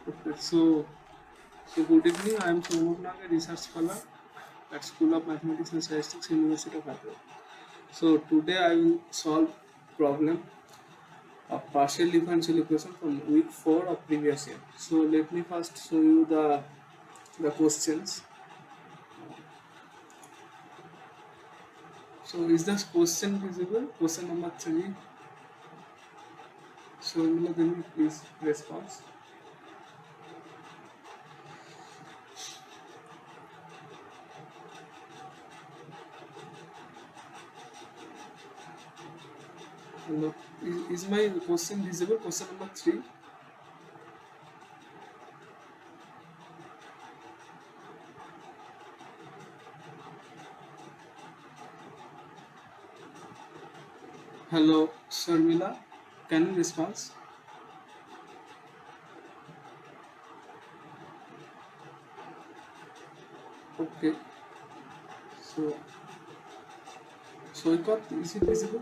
Okay, so good evening. I am Somak, a research scholar at School of Mathematics and Statistics, University of Hyderabad. So today I will solve problem of partial differential equation from week 4 of previous year. So let me first show you the questions. So is this question visible? Question number 3. So can you please response? Hello. Is my question visible? Question number 3. Hello, Sharmila. Can you respond? Okay. So, Soikot, is it visible?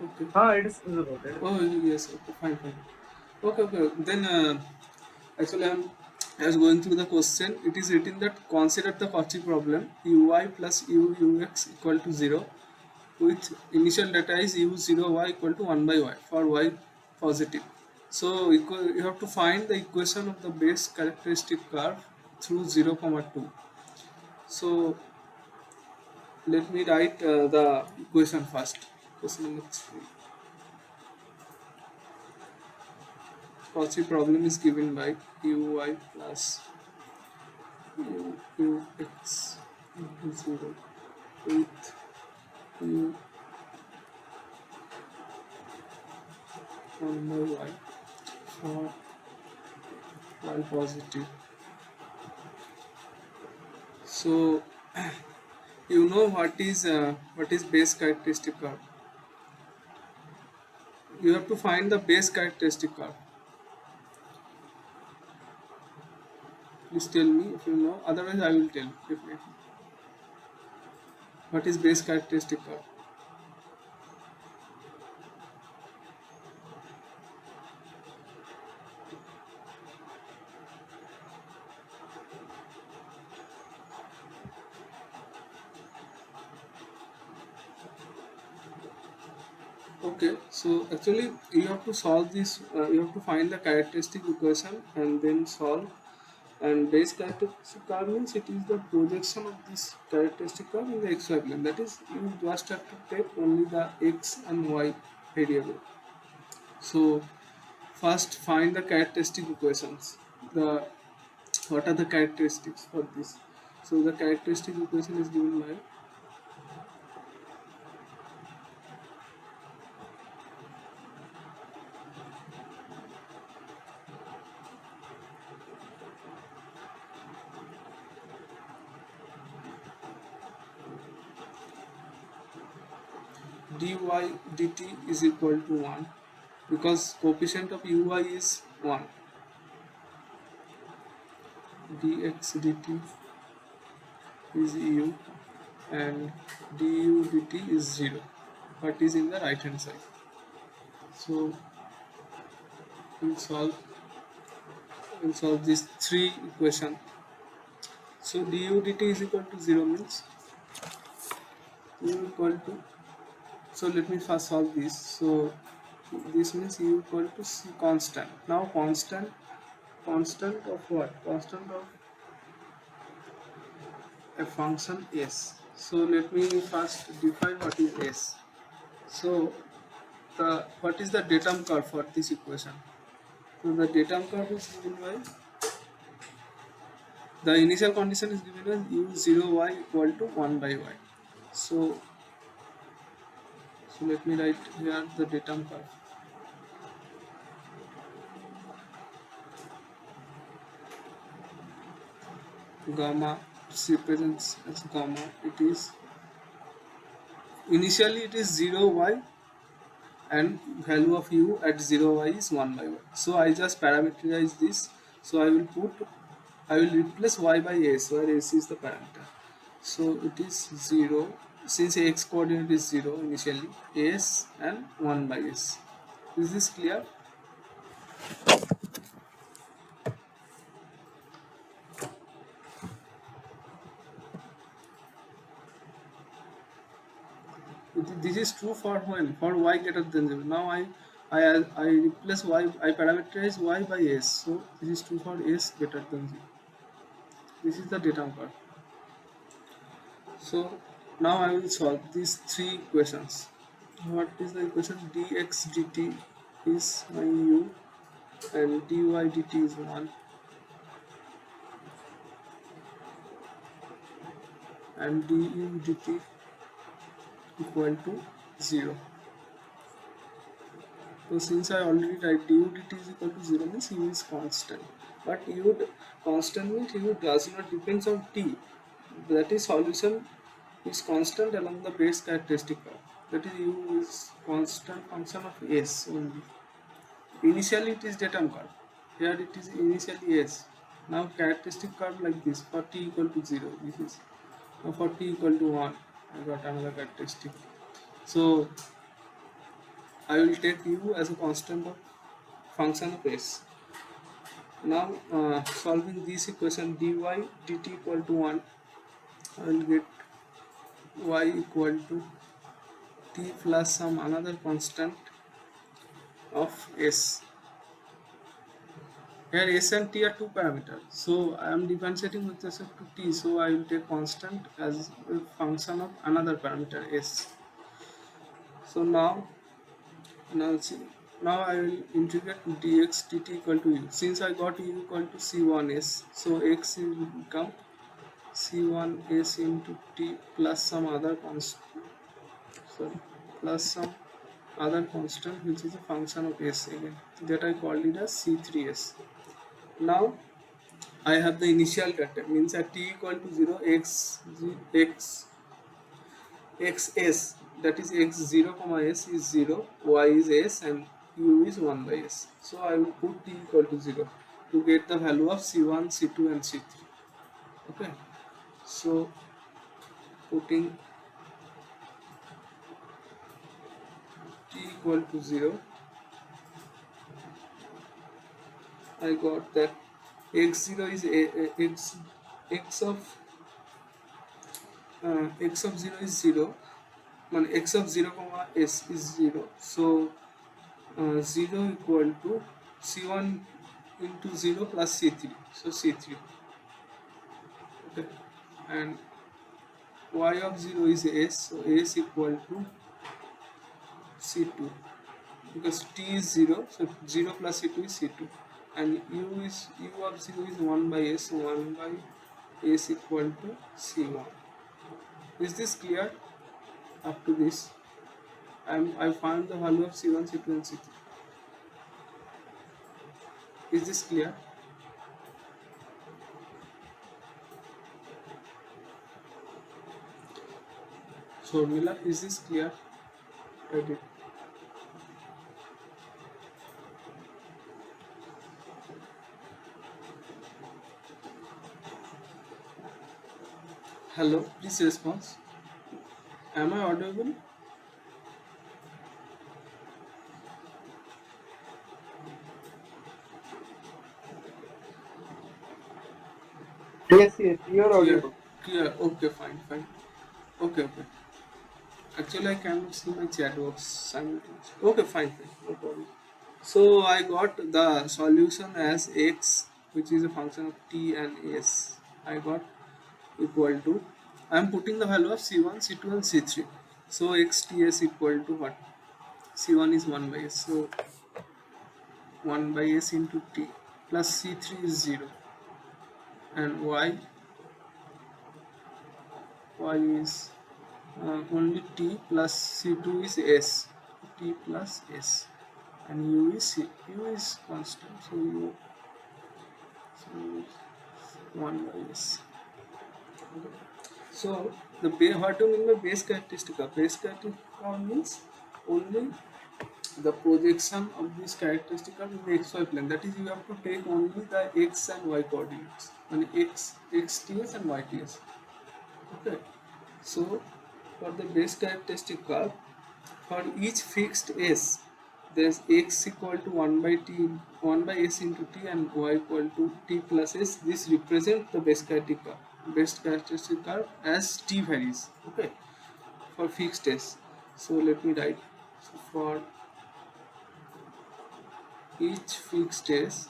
Okay. It is visible. Oh, yes. Okay, fine, fine. Okay. Then, actually, I was going through the question. It is written that consider the Cauchy problem ui plus ux equal to 0 with initial data is u0 y equal to 1 by y for y positive. So, you have to find the equation of the base characteristic curve through 0, 2. So, let me write the equation first. Question number 3. Cauchy problem is given by uy plus ux into 0 with u 1 by y for y positive. So you know what is base characteristic curve. You have to find the base characteristic curve. Please tell me if you know. Otherwise, I will tell definitely. What is base characteristic curve? Okay, so actually you have to solve this. You have to find the characteristic equation and then solve. And base characteristic curve means it is the projection of this characteristic curve in the xy plane. That is, you just have to take only the x and y variable. So first find the characteristic equations. The what are the characteristics for this? So the characteristic equation is given by dy dt is equal to 1 because coefficient of uy is 1. Dx dt is u and du dt is 0, but is in the right hand side. So we'll solve these three equation. So du dt is equal to 0 means u equal to, so let me first solve this. So this means u equal to c constant. Now constant of what? Constant of a function s. So let me first define what is s. So what is the datum curve for this equation? So the datum curve is given by, the initial condition is given as u0y equal to 1 by y. So let me write here the datum curve. Gamma represents as gamma. It is initially it is 0y and value of u at 0y is 1 by y. So I just parameterize this. So I will replace y by s, where s is the parameter. So it is 0, since x coordinate is 0 initially, s and 1 by s. Is this clear? this is true for when? For y greater than 0. Now I replace y, I parameterize y by s. So this is true for s greater than 0. This is the datum curve. So now I will solve these three equations. What is the equation? Dx dt is my u and dy dt is 1 and du dt equal to 0. So since I already write du dt is equal to 0 means u is constant. But constant means u does not depends on t. That is solution is constant along the base characteristic curve. That is u is constant function of s only. Initially it is datum curve. Here it is initially s. Now characteristic curve like this for t equal to 0. This is now for t equal to 1. I got another characteristic. So I will take u as a constant of function of s. Now solving this equation dy dt equal to 1, I will get y equal to t plus some another constant of s. Here s and t are two parameters, so I am differentiating with respect to t, so I will take constant as a function of another parameter s. So now I will integrate dx dt equal to u. Since I got u equal to c1s, so x will become c1s into t plus some other constant, plus some other constant which is a function of s again, that I called it as c3s. Now I have the initial data, means at t equal to 0 xs, that is x0 comma s is 0, y is s and u is 1 by s. So I will put t equal to 0 to get the value of c1, c2 and c3. Okay, so putting t equal to 0, I got that x0 is x of 0 is 0, and x of 0 comma s is 0. So 0 equal to c1 into 0 plus c3, so c3. Okay, and y of 0 is s, so s equal to c2, because t is 0, so 0 plus c2 is c2, and u of 0 is 1 by s, so 1 by s equal to c1. Is this clear? Up to this, I found the value of c1, c2 and c3. Is this clear? So Mila, is this clear? Ready? Hello, please respond. Am I audible? Yes, you are audible. Clear. Okay, fine. Okay. Actually, I cannot see my chat box simultaneously. Okay, fine, no problem. So I got the solution as x, which is a function of t and s. I got equal to, I am putting the value of c1, c2 and c3. So x ts equal to what? c1 is 1 by s, so 1 by s into t plus c3 is 0, and y is only t plus c2 is s, t plus s, and u is constant, so u is 1 by s. Okay. So the what you mean by base characteristic? Base characteristic means only the projection of this characteristic in the xy plane. That is, you have to take only the x and y coordinates, and xts and yts. Okay. So for the base characteristic curve, for each fixed s, there's x equal to 1 by s into t, and y equal to t plus s. This represents the base characteristic curve as t varies. Okay, for fixed s. So let me write. So for each fixed s,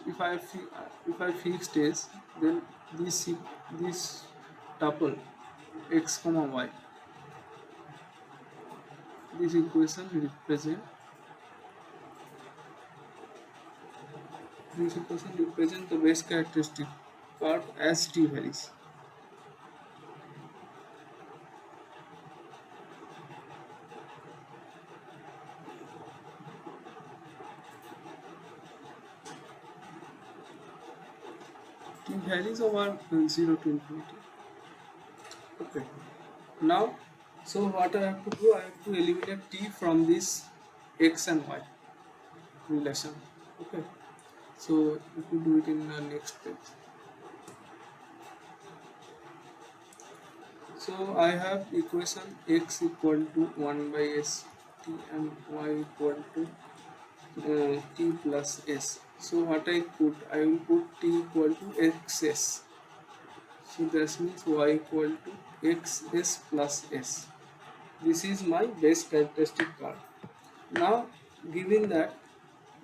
if I fixed s, then this tuple x comma y, this equation represent the base characteristic curve as t varies. T varies over 0 to infinity. Okay. Now, so what I have to do, I have to eliminate t from this x and y relation. Okay. So if we do it in the next page. So I have equation x equal to 1 by s t and y equal to t plus s. So what I will put t equal to xs. So this means y equal to xs plus s. This is my base characteristic curve. Now, given that,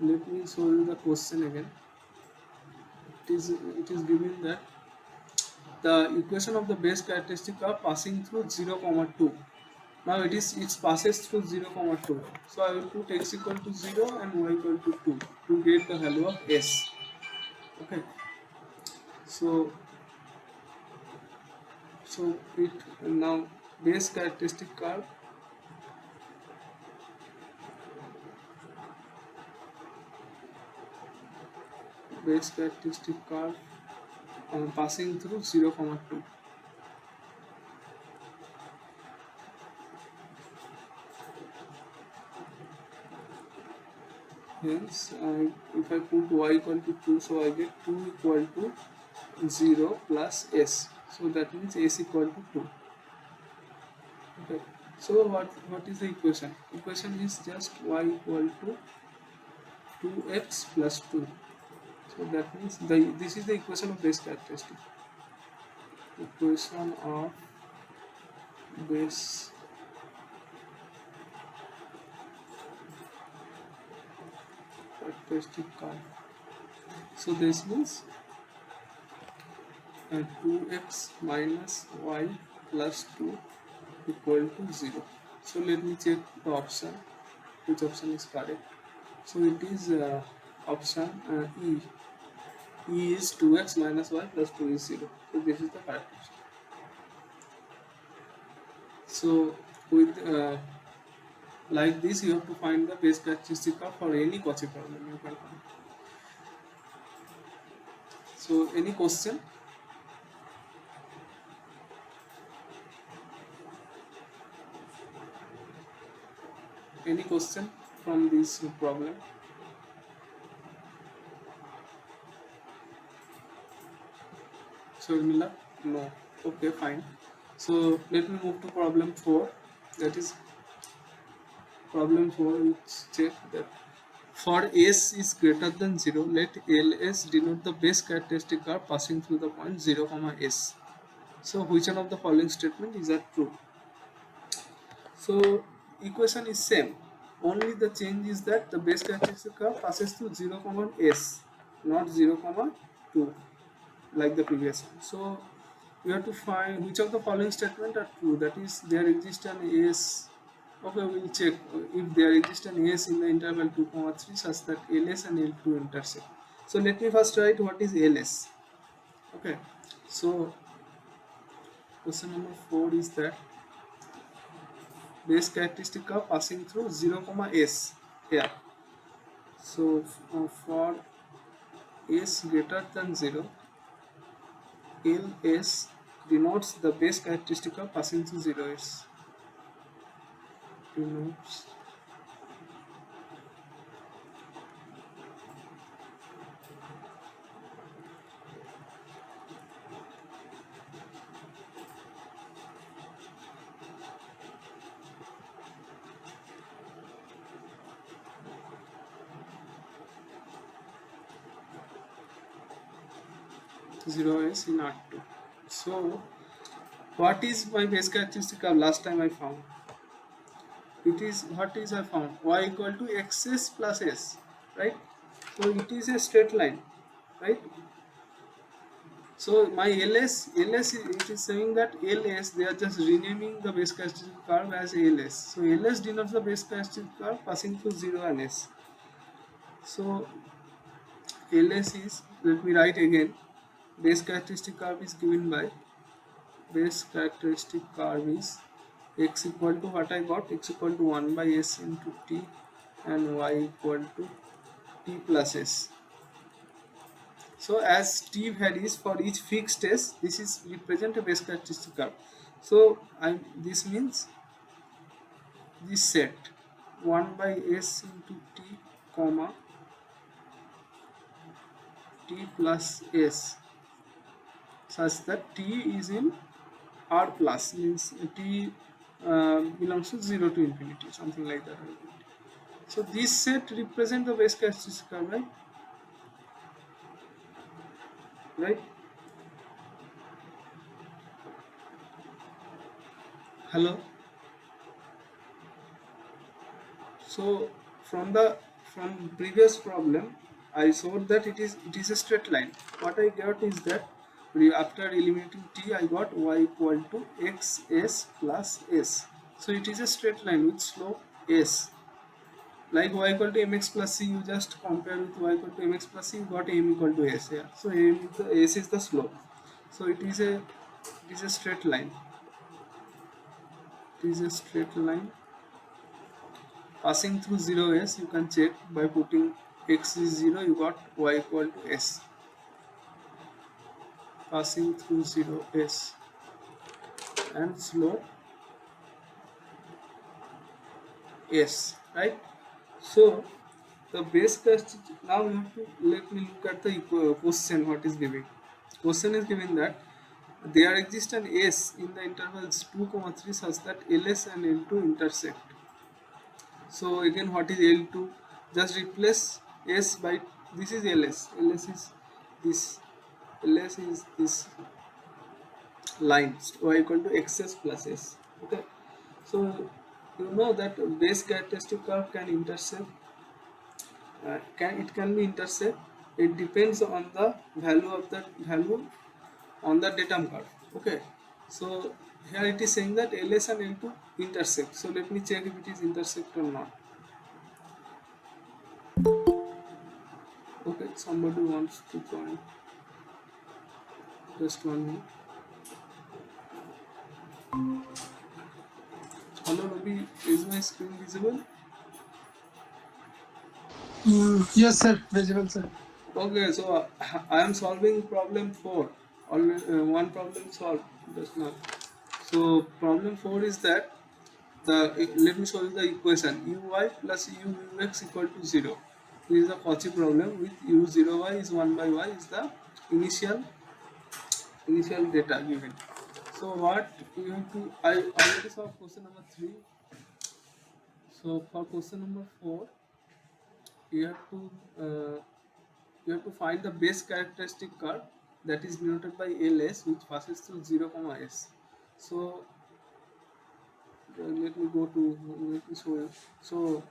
let me show you the question again. It is given that the equation of the base characteristic curve passing through 0 comma 2. Now it passes through 0 comma 2. So I will put x equal to 0 and y equal to 2 to get the value of s. Okay. So it now base characteristic curve passing through 0 comma 2. Hence, if I put y equal to 2, so I get 2 equal to 0 plus s. So that means s equal to 2. Okay. So what is the equation? Equation is just y equal to 2x plus 2. So that means this is the equation of base characteristic. Equation of base characteristic curve. So this means 2x minus y plus 2 equal to 0. So let me check the option, which option is correct. So it is option E. E is 2x minus y plus 2 is 0. So this is the correct option. So with like this, you have to find the base characteristic curve for any Cauchy problem you can find. So any question? Any question from this problem? Sharmila? No. Okay, fine. So let me move to problem 4. That is problem 4, which check that for s is greater than 0, let ls denote the base characteristic curve passing through the point 0, s. So which one of the following statement is true? So equation is same. Only the change is that the base characteristic curve passes through 0, s, not 0, 2, like the previous one. So we have to find which of the following statement are true. That is, there exists an s. Okay, we will check if there exists an s in the interval 2, 3 such that ls and l2 intersect. So let me first write what is ls. Okay, so question number 4 is that base characteristic curve passing through 0, s here. So for s greater than 0, ls denotes the base characteristic curve passing through 0, s denotes zero s in R2. So what is my base characteristic curve last time I found? It is, what is I found? Y equal to xs plus s, right? So it is a straight line, right? So my LS, it is saying that LS, they are just renaming the base characteristic curve as LS. So LS denotes the base characteristic curve passing through 0 and S. So LS is, let me write again, base characteristic curve is given by, base characteristic curve is x equal to, what I got, x equal to 1 by s into t and y equal to t plus s. So as t varies for each fixed s, this is represent a base characteristic curve. So this means this set 1 by s into t comma t plus s such that t is in r plus, means t belongs to 0 to infinity, something like that. So this set represent the base characteristic curve, right? Right? Hello. So from previous problem, I showed that it is a straight line. What I got is that after eliminating t, I got y equal to xs plus s. So it is a straight line with slope s. Like y equal to mx plus c, you just compare with y equal to mx plus c, you got m equal to s here. So s is the slope. So it is a straight line. It is a straight line passing through 0 s. You can check by putting x is 0, you got y equal to s, passing through 0 s, and slope s, right? So the base characteristic, now you have to let me look at the question. What is given? Question is given that there exists an s in the intervals 2, 3 such that ls and l2 intersect. So again, what is L2? Just replace S by, this is LS. LS is this. LS is this line y equal to xs plus s. Okay. So you know that base characteristic curve can intersect. Can be intersect. It depends on the value of that value on the datum curve. Okay. So here it is saying that LS and L2 intersect. So let me check if it is intersect or not. Okay, somebody wants to join. Just 1 minute. Hello, Ruby. Is my screen visible? Yes, sir. Visible, sir. Okay, so I am solving problem 4. Already, one problem solved just now. So problem 4 is that let me show you the equation. Uy plus ux equal to 0. This is the Cauchy problem with u0y is 1 by y is the initial data given. So what you have to, I already saw question number 3. So for question number 4, you have to find the base characteristic curve that is denoted by ls, which passes through 0, s. So let me show you. So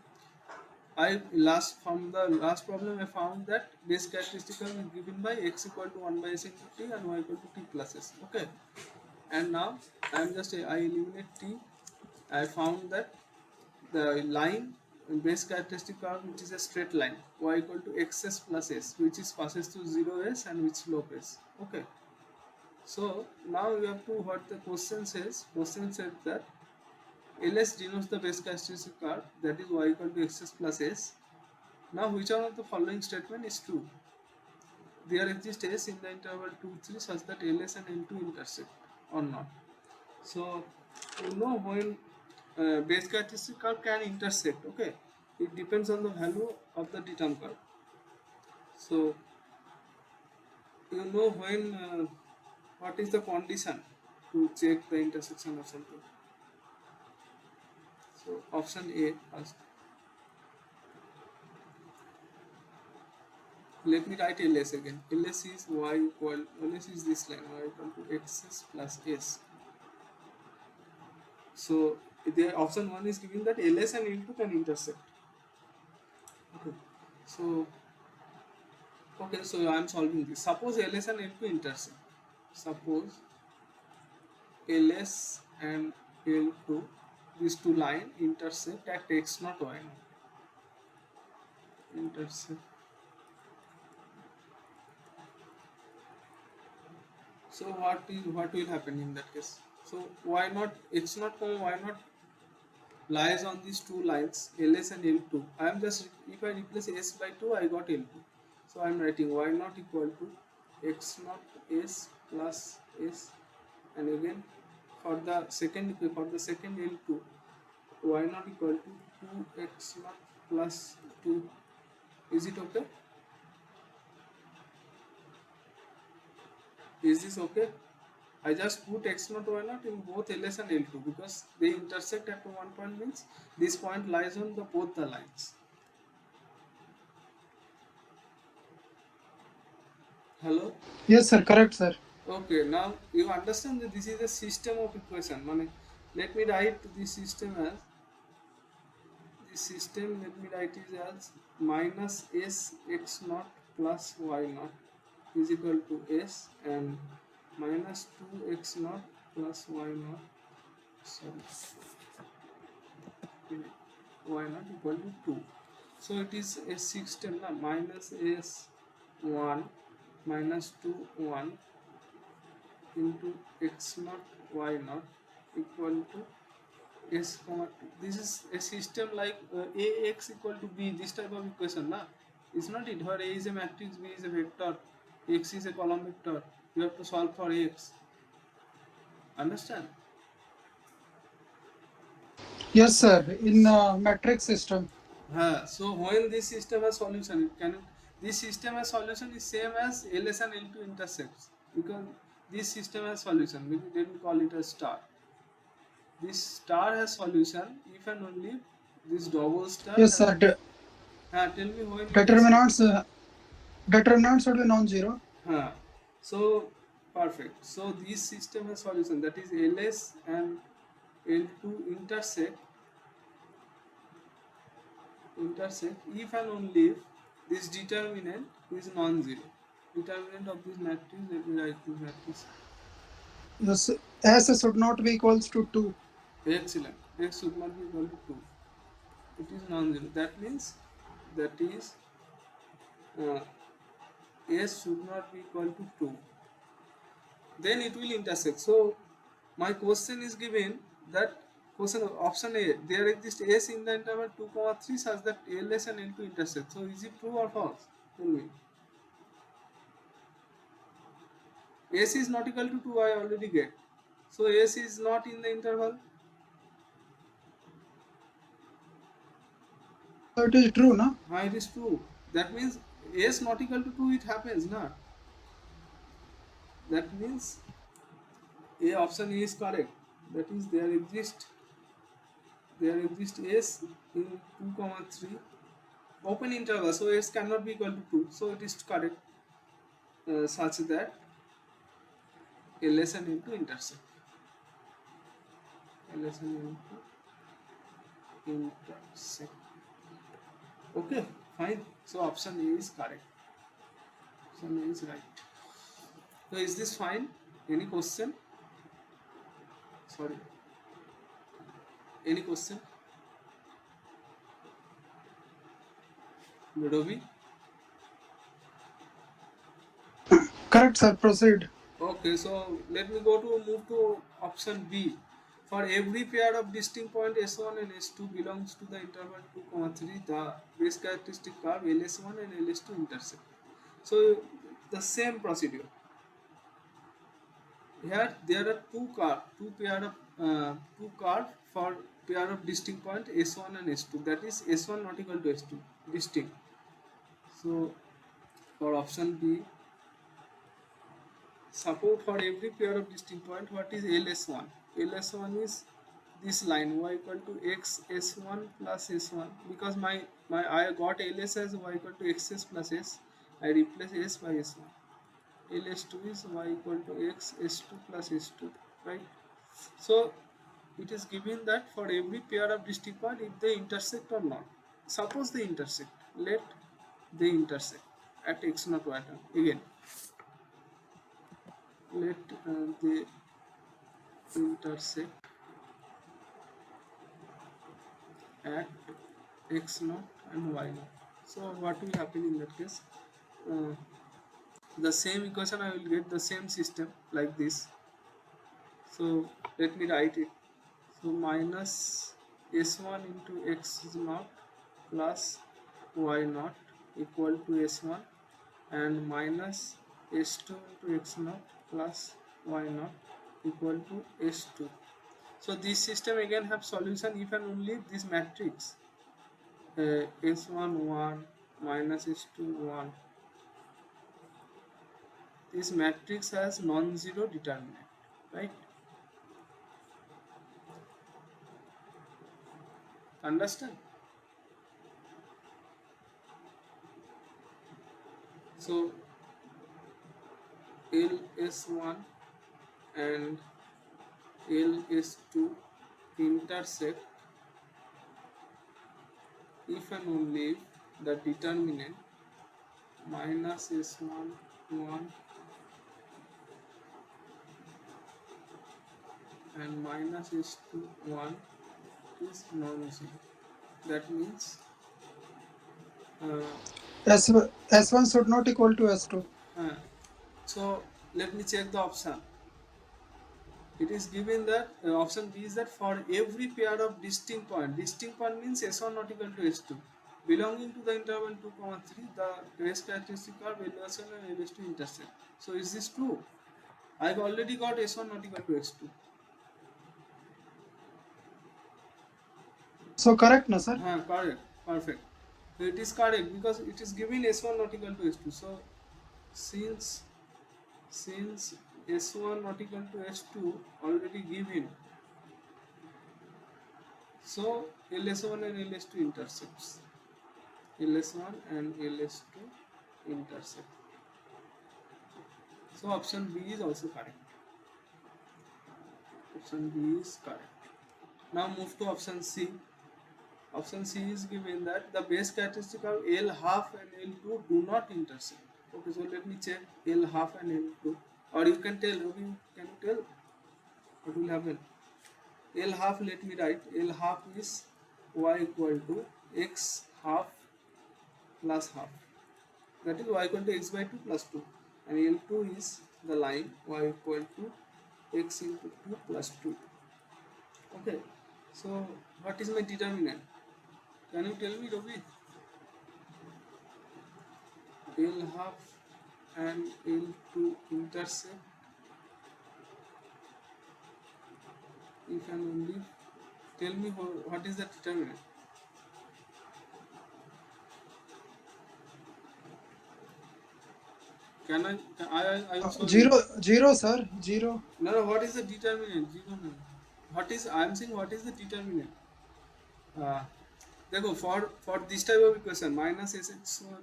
from the last problem I found that base characteristic curve is given by x equal to 1 by s into t and y equal to t plus s. Okay, and now I eliminate t. I found that the line base characteristic curve, which is a straight line, y equal to xs plus s, which is passes through 0 s and with slope s. Okay, so now you have to, what the question says. Question said that ls denotes the base characteristic curve, that is y equal to xs plus s. Now which one of the following statement is true? There exists s in the interval 2, 3 such that ls and l2 intersect or not. So you know when base characteristic curve can intersect. Okay, it depends on the value of the datum curve. So you know when what is the condition to check the intersection or something. So option A first. Let me write ls again. Ls is y equal, ls is this line, y equal to xs plus s. So the option 1 is giving that ls and l2 can intersect. Okay. So okay, so I am solving this. Suppose ls and l2 intersect. Suppose ls and l2, these two line intersect at x0 y0. Intersect. So what will happen in that case? So why not x0 why not lies on these two lines ls and l2. I am just, if I replace s by 2 I got l2. So I am writing y not equal to x0 s plus s, and again for the second l2 y not equal to 2x0 plus 2. Is it okay? Is this okay? I just put x0 y0 in both ls and l2 because they intersect at one point, means this point lies on the both the lines. Hello? Yes, sir. Correct, sir. Okay, now you understand that this is a system of equation. Let me write this system as, let me write it as minus s x naught plus y naught is equal to s, and minus 2 x naught plus y naught, sorry, y naught equal to 2. So it is a system na, minus s 1 minus 2 1 into x naught y naught equal to s comma 2. This is a system like ax equal to b, this type of equation na. It's not it, where a is a matrix, b is a vector, x is a column vector, you have to solve for x. Understand? Yes, sir. In matrix system. So when this system has solution, it can, this system has solution is same as ls and l2 intersects, because this system has solution, let me call it a star. This star has solution if and only this double star Yes, has. sir. Tell me when it has. Determinants would be non-zero. So perfect. So this system has solution, that is ls and l2 intersect if and only if this determinant is non-zero. Determinant of this matrix, let me write this matrix. Yes, S should not be equals to 2. Excellent. X should not be equal to 2. It is non-zero. That means that is uh, s should not be equal to 2. Then it will intersect. So my question is given that question of option A, there exists s in the interval 2, 3 such that ls and l2 intersect. So is it true or false? Tell me. S is not equal to 2, I already get. So S is not in the interval. So it is true, no? It is true. That means S not equal to 2, it happens, na? That means A, option A is correct. That is there exists S in 2, 3 open interval. So S cannot be equal to 2. So it is correct, such that ls and l2 intersect. ls and l2 intersect. Okay, fine. So option A is correct. Option A is right. So is this fine? Any question? Sorry. Any question? Ludovi? Correct, sir. Proceed. Okay, so let me move to option B. For every pair of distinct point S1 and S2 belongs to the interval 2, 3, the base characteristic curve LS1 and LS2 intersect. So the same procedure. Here there are two curve for pair of distinct point S1 and S2. That is S1 not equal to S2 distinct. So for option B, suppose for every pair of distinct point, what is LS1? LS1 is this line y equal to x s1 plus s1, because my I got ls as y equal to xs plus s, I replace s by s1. ls2 is y equal to x s2 plus s2, right? So it is given that for every pair of distinct points, if they intersect or not. Suppose they intersect, let they intersect at x naught y term. Again, let they intersect at x naught and y naught. So what will happen in that case? Uh, the same equation I will get the same system like this. So let me write it. So minus s1 into x naught plus y naught equal to s1, and minus s2 into x naught plus y naught equal to s2. So this system again have solution if and only if this matrix s1 1 minus s2 1, this matrix has non-zero determinant, right? Understand? So ls1 and ls2 intersect if and only if the determinant minus s1 1 and minus s2 1 is non-zero. That means uh, S1 should not equal to S2. uh, so let me check the option. It is given that option B is that for every pair of distinct point means S1 not equal to S2, belonging to the interval 2, 3, the base characteristic are valuation and LS2 intersect. So is this true? I've already got S1 not equal to S2. So correct, na sir? Correct, perfect. So it is correct because it is given S1 not equal to S2. So since S1 not equal to S2 already given, so LS1 and LS2 intersects. LS1 and LS2 intersect. So option B is also correct. Option B is correct. Now move to option C. Option C is given that the base characteristic of L half and L2 do not intersect. Okay, so let me check L half and L2. Or you can tell, Ravi, can you tell what will happen? L half, let me write. L half is y equal to x half plus half. That is y equal to x by 2 plus 2. And L2 is the line y equal to x into 2 plus 2. Okay, so what is my determinant? Can you tell me, Ravi? L half and L2 intersect if and only. Tell me what is the determinant? Can I will show you. Zero, sir. Zero. No, what is the determinant? Zero, no. What is, I am saying what is the determinant? Uh, देखो for this type of equation minus sx1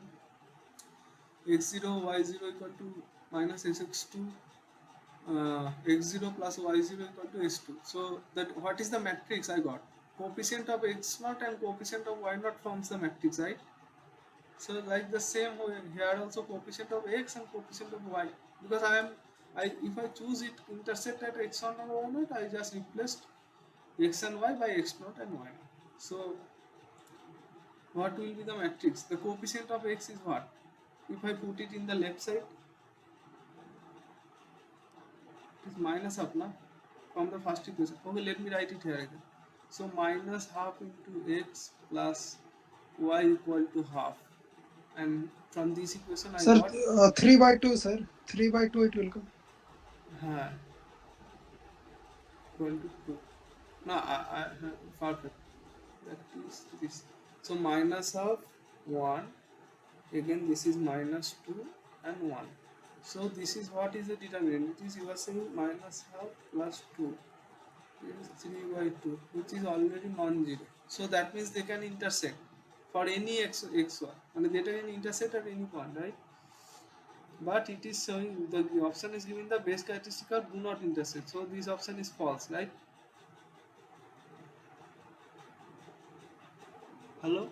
x0 y0 equal to minus sx2 x0 plus y0 equal to s2. So that what is the matrix I got? Coefficient of x0 and coefficient of y0 forms the matrix, right? So like the same way here also coefficient of x and coefficient of y, because I if I choose it intersect at x1 and y0, I just replaced x and y by x0 and y0. So what will be the matrix? The coefficient of x is what? If I put it in the left side, it is minus half na, from the first equation. Okay, let me write it here again. So minus half into x plus y equal to half. And from this equation I Sir, got 3 by 2, sir. 3 by 2 it will come. equal to 2. No, perfect. That is this. So minus of 1. Again, this is minus 2 and 1. So this is what is the determinant. It is you are saying minus half plus 2 is 3 by 2, which is already non-zero. So that means they can intersect for any x1. And they can intersect at any point, right? but it is showing the option is giving the base characteristic curve do not intersect, so this option is false, right? Hello,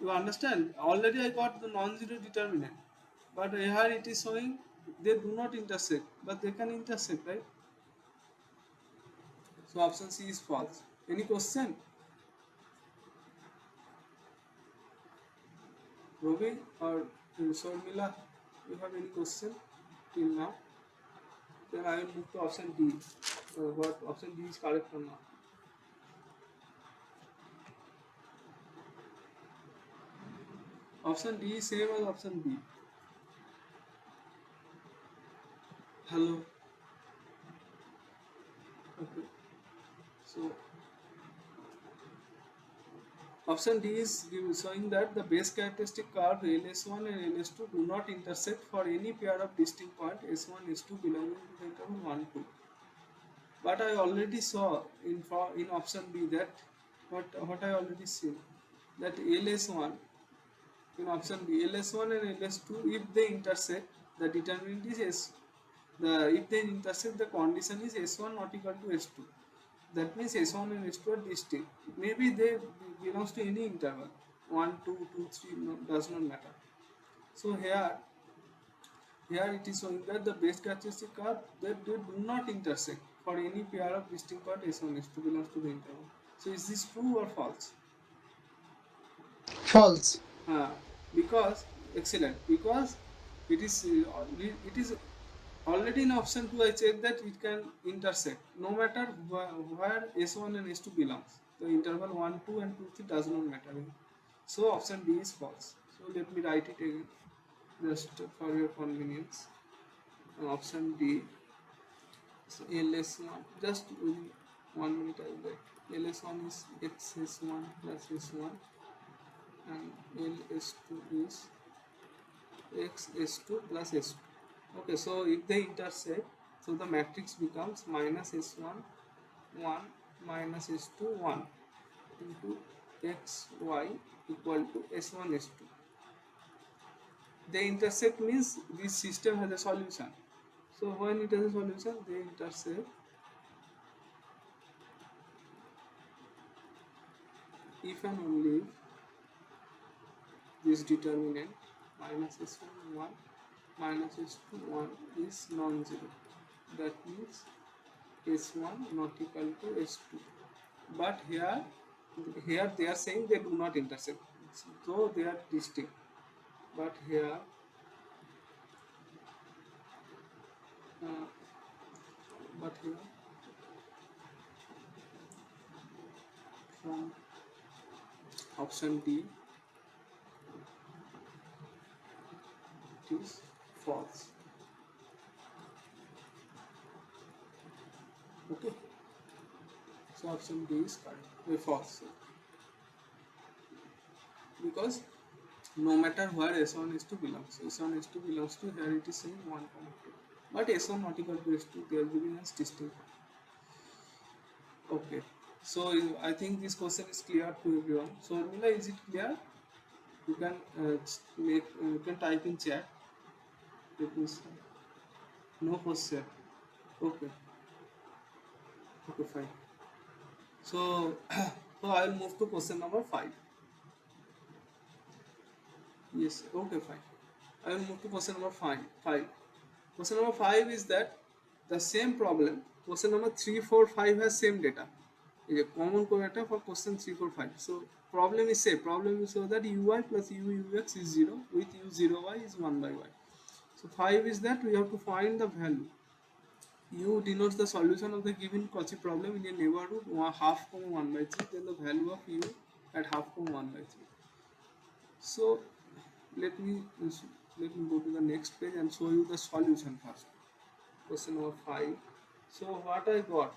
you understand? Already I got the non-zero determinant, but here it is showing they do not intersect, but they can intersect, right? So option C is false. Any question? Robi or Sharmila, you have any question till now? Then I will move to option D. What option D is correct or not? Option D is same as option B. Hello. Okay. So option D is showing that the base characteristic curve LS1 and LS2 do not intersect for any pair of distinct points S1, S2 belonging to the interval 1, 2. But I already saw in option B that what I already see that LS1 in option B LS1 and LS2 if they intersect the determinant is S. If they intersect the condition is S1 not equal to S2. That means S1 and S2 are distinct. Maybe they belongs to any interval 1, 2, 2, 3 no, does not matter. So here it is showing that the base characteristic curve that they do not intersect for any pair of distinct point S1 S2 belongs to the interval. So is this true or false? False. Because excellent, because it is already in option 2 I checked that it can intersect no matter where S1 and S2 belongs. The interval 1, 2 and 2, 3 does not matter. So option D is false. So let me write it again just for your convenience. Option D. So LS1 just 1 minute I will write. LS1 is XS1 plus S1 and LS2 is XS2 plus S2. Okay, so if they intersect, so the matrix becomes minus S1 1 minus S2 1 into XY equal to S1 S2. They intersect means this system has a solution. So when it has a solution, they intersect if and only if this determinant minus S1 1 minus S2 1 is non-zero. That means S1 not equal to S2. But here they are saying they do not intersect, so they are distinct. But here uh, but here from option D it is false. Okay, so option D is correct, false, because no matter where S1 S2 belongs, S1 S2 belongs to, here it is saying 1, 2, but S1 not equal to S2, they are giving us distinct. Okay, so I think this question is clear to everyone. So Mila, is it clear? You can you can type in chat. Let me see. No question. Okay. Okay, fine. So so I will move to question number 5. Yes. Okay, fine. I will move to question number 5. Question number 5 is that the same problem. Question number 3, 4, 5 has same data. Is a common data for question 3, 4, 5. So problem is same. Problem is so that uy plus ux is 0 with u0y is 1 by y. So 5 is that we have to find the value. U denotes the solution of the given Cauchy problem in a neighborhood half comma 1 by 3. Then the value of u at half comma 1 by 3. So let me go to the next page and show you the solution first. Question number 5. So what I got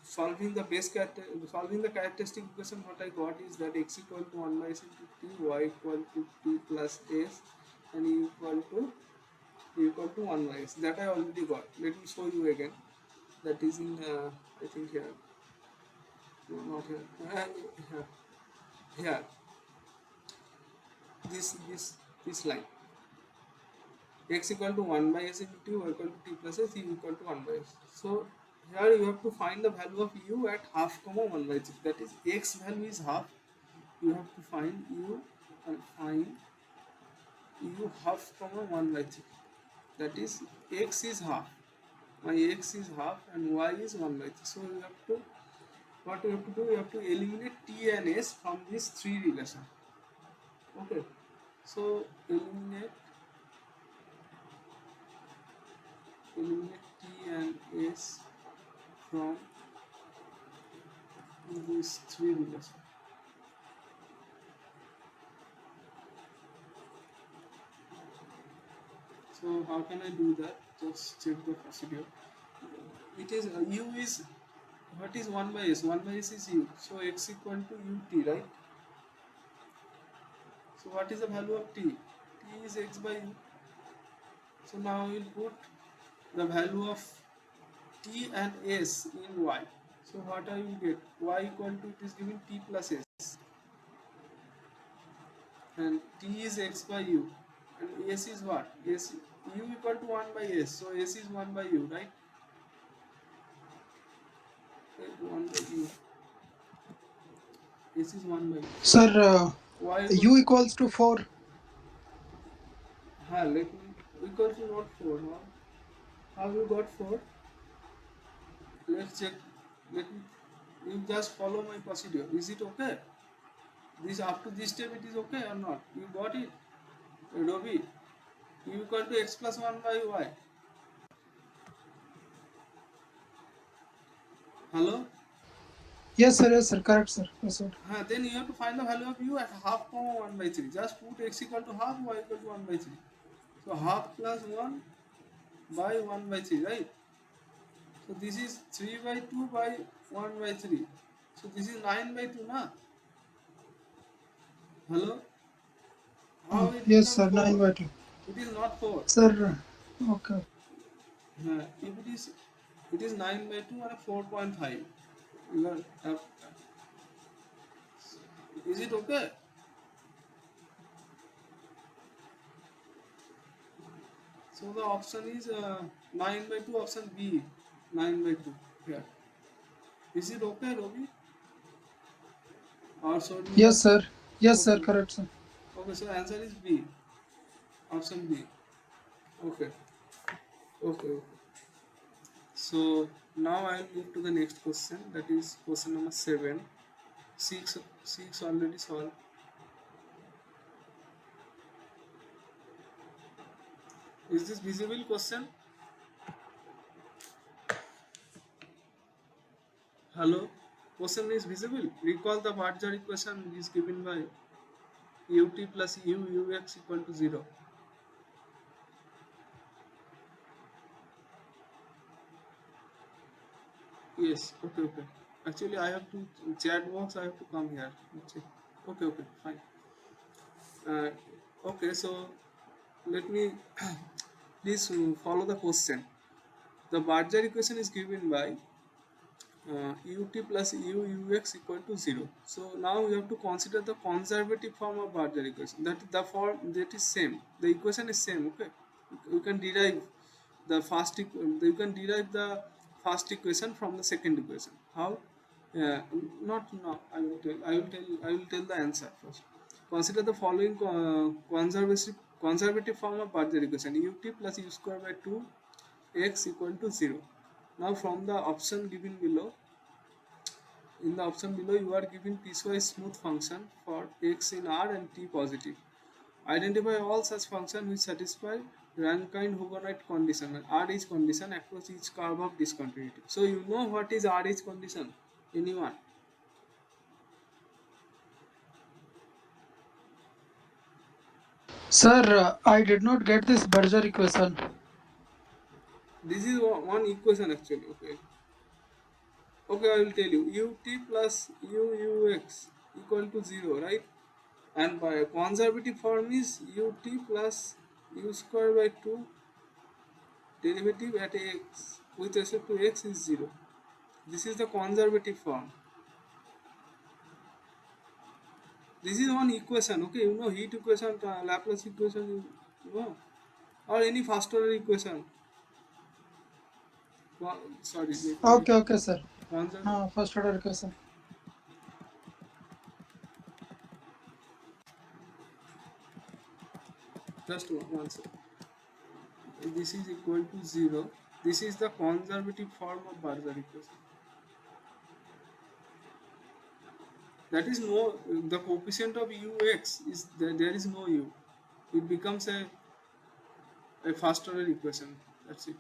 solving the solving the characteristic equation, what I got is that x equal to 1 by c into t, y equal to t plus s, and e equal to 1 by s. That I already got. Let me show you again. That is in I think here. No, not here. Here. this line, x equal to 1 by s into t, y equal to t plus s, u equal to 1 by s. So here you have to find the value of u at half comma 1 by 3. That is, x value is half. You have to find u and find u half comma 1 by 3. That is, x is half. My x is half and y is 1 by 3. So you have to, what you have to do, you have to eliminate t and s from this 3 relation. Okay. So eliminate t and s from these 3 relations. So how can I do that? Just check the procedure. It is u is, what is 1 by s? 1 by s is u. So x equal to ut, right? So what is the value of t? T is x by u. So now we'll put the value of t and s in y. So what I will get? Y equal to, it is given t plus s, and t is x by u, and s is what? S, u equal to 1 by s. So s is 1 by u, right? 1 by u. S is 1 by u. So Sir, y equal, u equals to 4. let me, equal to not 4. How you got 4? Let's check. Let me, you just follow my procedure. Is it okay? This, up to this step, it is okay or not? You got it? Robi, u equal to x plus 1 by y. Hello? Yes, sir, correct, sir. Yes, sir. Then you have to find the value of u at half comma 1 by 3. Just put x equal to half, y equal to 1 by 3. So half plus 1 by 1 by 3, right? So this is 3 by 2 by 1 by 3. So this is 9 by 2, na? Hello? How it Yes, becomes sir, 9 4? by 2. It is not 4. Sir, okay. If it is 9 by 2 and 4.5. You are, is it okay? So the option is 9 by 2, option B, 9 by 2 here. Is it okay, Robi? Or should we Yes, just, sir. Yes, sir, okay. correct, sir. Okay, so answer is B, option B. Okay, okay. So now I'll move to the next question, that is question number 7. 6 already solved. Is this visible question? Hello? Question is visible. Recall the Barger equation is given by ut plus ux equal to 0. Yes, okay. Actually, I have to chat box, I have to come here. Okay, fine. Okay, so let me please follow the question. The Barger equation is given by ut plus ux equal to 0. So now we have to consider the conservative form of Barger equation. That the form that is same. The equation is same. Okay, you can derive the first. You can derive the first equation from the second equation. How? Not now. I will tell the answer first. Consider the following conservative form of Barger equation: ut plus u square by 2 x equal to 0. Now from the option given below, in the option below you are given piecewise smooth function for x in R and t positive. Identify all such functions which satisfy Rankine-Hugoniot condition, R is condition across each curve of discontinuity. So you know what is R is condition? Anyone? Sir, I did not get this Barger equation. This is one equation actually. Okay, I will tell you. Ut plus ux equal to 0, right? And by conservative form is ut plus u square by 2 derivative at x with respect to x is 0. This is the conservative form. This is one equation, okay? You know heat equation, Laplace equation, you know, or any first order equation. Sorry, let me Okay, okay, sir. conserve. First order equation. Just one second. This is equal to 0. This is the conservative form of Barger equation. That is no, the coefficient of ux is there is no u. It becomes a first order equation. That's it.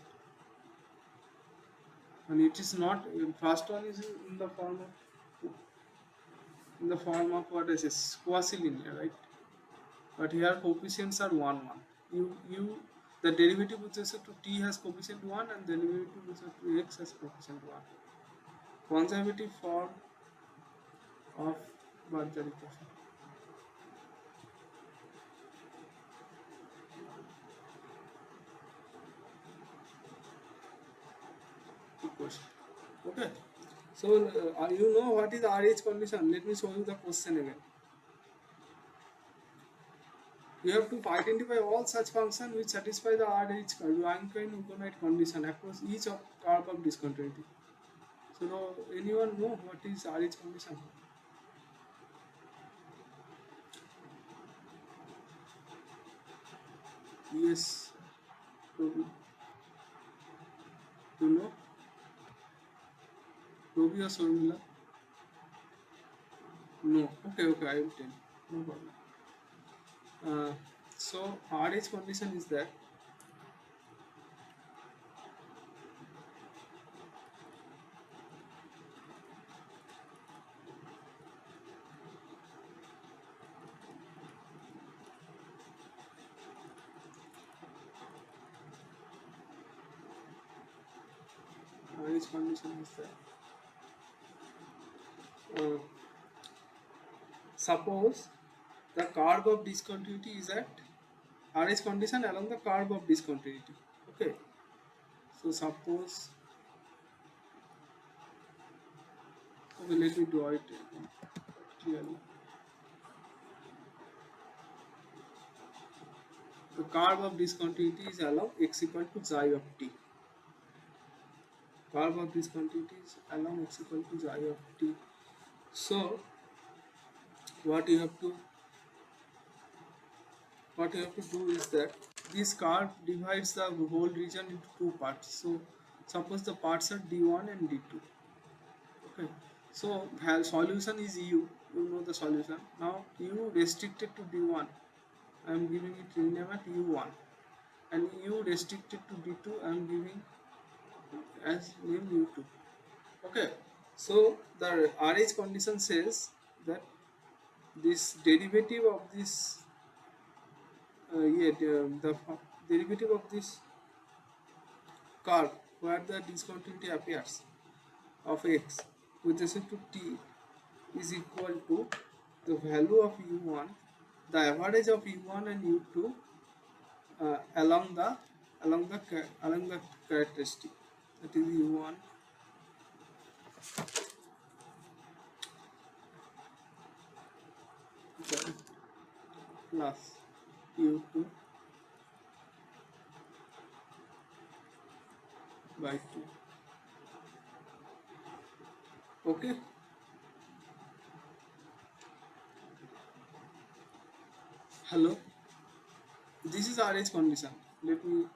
And it is not, first one is in the form of what is this, quasi linear, right? But here coefficients are 1 1. You the derivative with respect to t has coefficient 1 and the derivative with respect to x has coefficient 1. Conservative form of Barger equation. Equation. Okay. So you know what is RH condition? Let me show you the question again. You have to identify all such functions which satisfy the RH Rankine-Econite condition across each of curve of discontinuity. So now, anyone know what is RH condition? Yes, Robi. You know? Robi or Sormila? No. Okay, okay, I will tell you. No problem. So RH condition is that RH condition is that suppose the curve of discontinuity is at RH condition along the curve of discontinuity. Okay. So suppose, okay, let me draw it clearly. The curve of discontinuity is along x equal to xi of t. Curve of discontinuity is along x equal to xi of t. So what you have to do is that this curve divides the whole region into two parts. So suppose the parts are d1 and d2. Okay. So solution is u. You know the solution. Now u restricted to d1. I am giving it rename at u1, and u restricted to d2. I am giving as name u2. Okay. So the RH condition says that this derivative of this the derivative of this curve where the discontinuity appears of x with respect to t is equal to the value of u1, the average of u1 and u2 along the characteristic, that is u1 plus u2 by 2. Okay. Hello. This is RH condition. Let me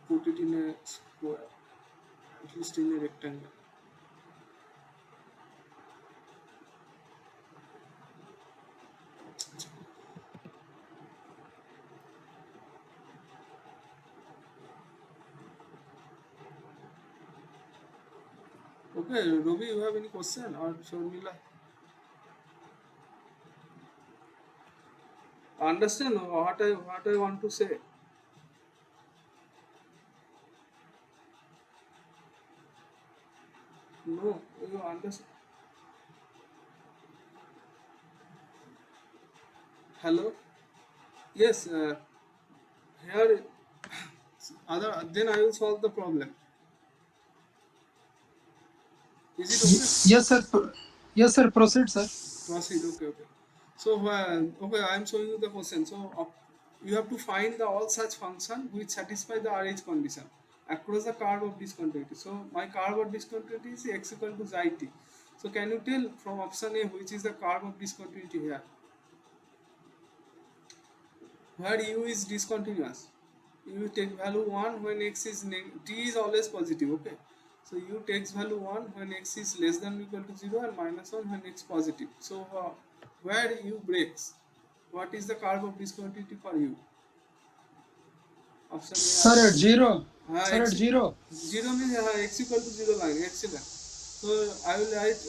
put it in a square, at least in a rectangle. Okay, Ruby, you have any question or Sharmila? Understand what I want to say? No, you understand? Hello. Yes. Here, other then I will solve the problem. Is it okay? Yes, sir. Yes, sir. Proceed, sir. Proceed. Okay, okay. So okay, I am showing you the question. So you have to find the all such function which satisfy the RH condition across the curve of discontinuity. So my curve of discontinuity is x equal to xi t. So can you tell from option A which is the curve of discontinuity here? Where u is discontinuous, you take value 1 when x is t is always positive, okay? So u takes value 1 when x is less than or equal to 0 and minus 1 when x positive. So where u breaks, what is the curve of discontinuity for u? Option A. Sir, at zero. Sir, at X, zero. 0 means x equal to 0 line. Excellent. So I will write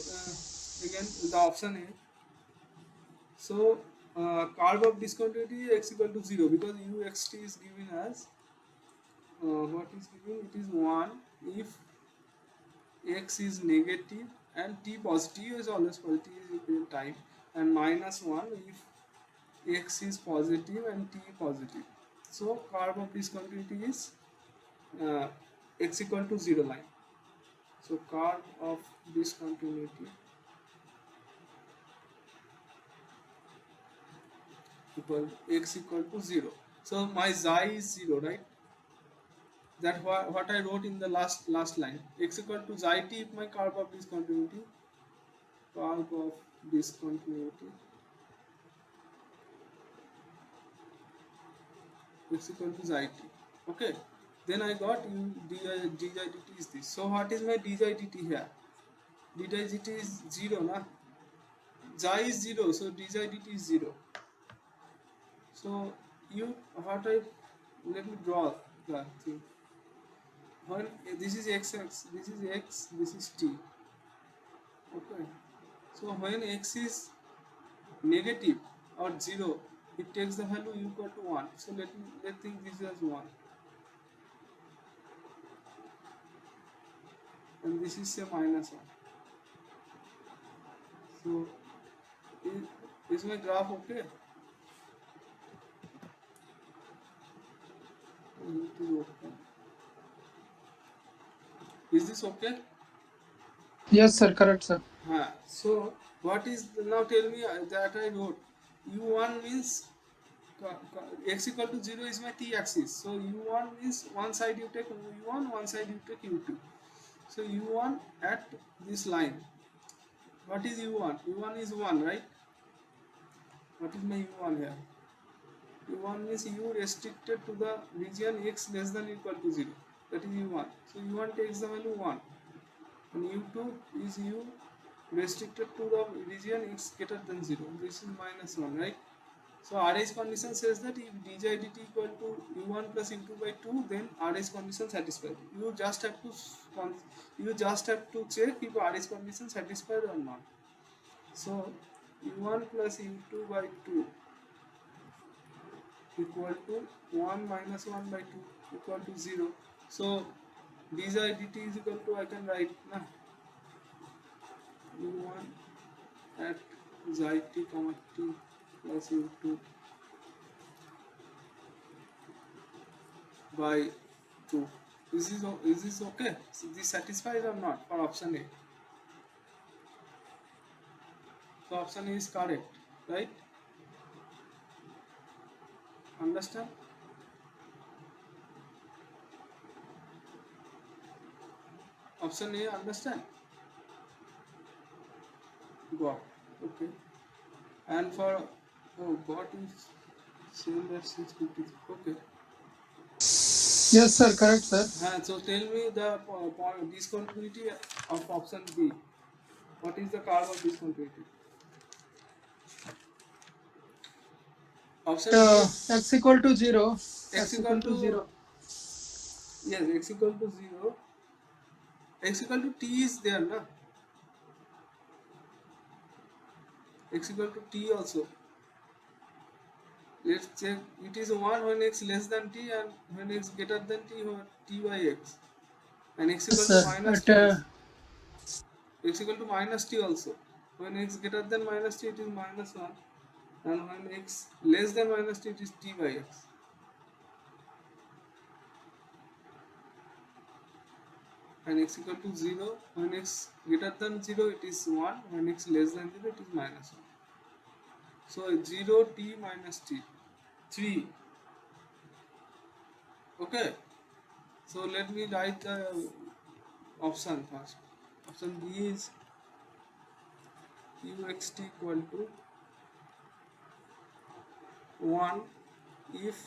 again the option A. So curve of discontinuity x equal to 0 because u x t is given as what is given, it is 1 if x is negative and t positive is always positive is equal time, and minus 1 if x is positive and t positive. So curve of discontinuity is uh, x equal to 0 line. So curve of discontinuity equal x equal to 0. So my xi is 0, right? That what I wrote in the last line. X equal to xi t if my curve of discontinuity. Curve of discontinuity x equal to xi t. Okay. Then I got u dxi dt is this. So what is my dxi dt here? Dxi dt is 0, na? Xi is 0, so dxi dt is 0. So you what I let me draw the thing. When this is x, this is x, this is t. Okay. So when x is negative or 0, it takes the value equal to 1. So let think this is 1. And this is say minus 1. So is my graph okay? It is okay. Is this okay? Yes, sir. Correct, sir. So what is now tell me that I wrote u1 means x equal to 0 is my t axis. So u1 means one side you take u1, one side you take u2. So u1 at this line. What is u1? u1 is 1, right? What is my u1 here? u1 means u restricted to the region x less than or equal to 0. That is u1. So u1 takes the value 1. And u2 is u restricted to the region x greater than 0. This is minus 1, right? So RH condition says that if dxi dt equal to u1 plus u2 by 2, then RH condition satisfied. You just have to check if RH condition satisfied or not. So u1 plus u2 by 2 equal to 1 minus 1 by 2 equal to 0. So dxi dt is equal to, I can write na, u1 at xi t comma t plus u2 by 2. Is this okay? Is this satisfied or not for option A? So option A is correct, right? Understand? Option A, understand? Got. Okay. And for got is same as 650. Okay. Yes, sir. Correct, sir. So tell me the discontinuity of option B. What is the curve of discontinuity? Option B. X equal to 0. X equal to 0. Yes, x equal to 0. X equal to t is there, na? X equal to t also. Let's check. It is 1 when x less than t and when x greater than t, or t by x. And x equal Yes, to sir. minus At t is. X equal to minus t also. When x greater than minus t, it is minus 1. And when x less than minus t, it is t by x. And x equal to 0. When x greater than 0, it is 1. When x less than 0, it is minus 1. So 0 t minus t 3. Okay, so let me write the option first. Option B is uxt equal to 1 if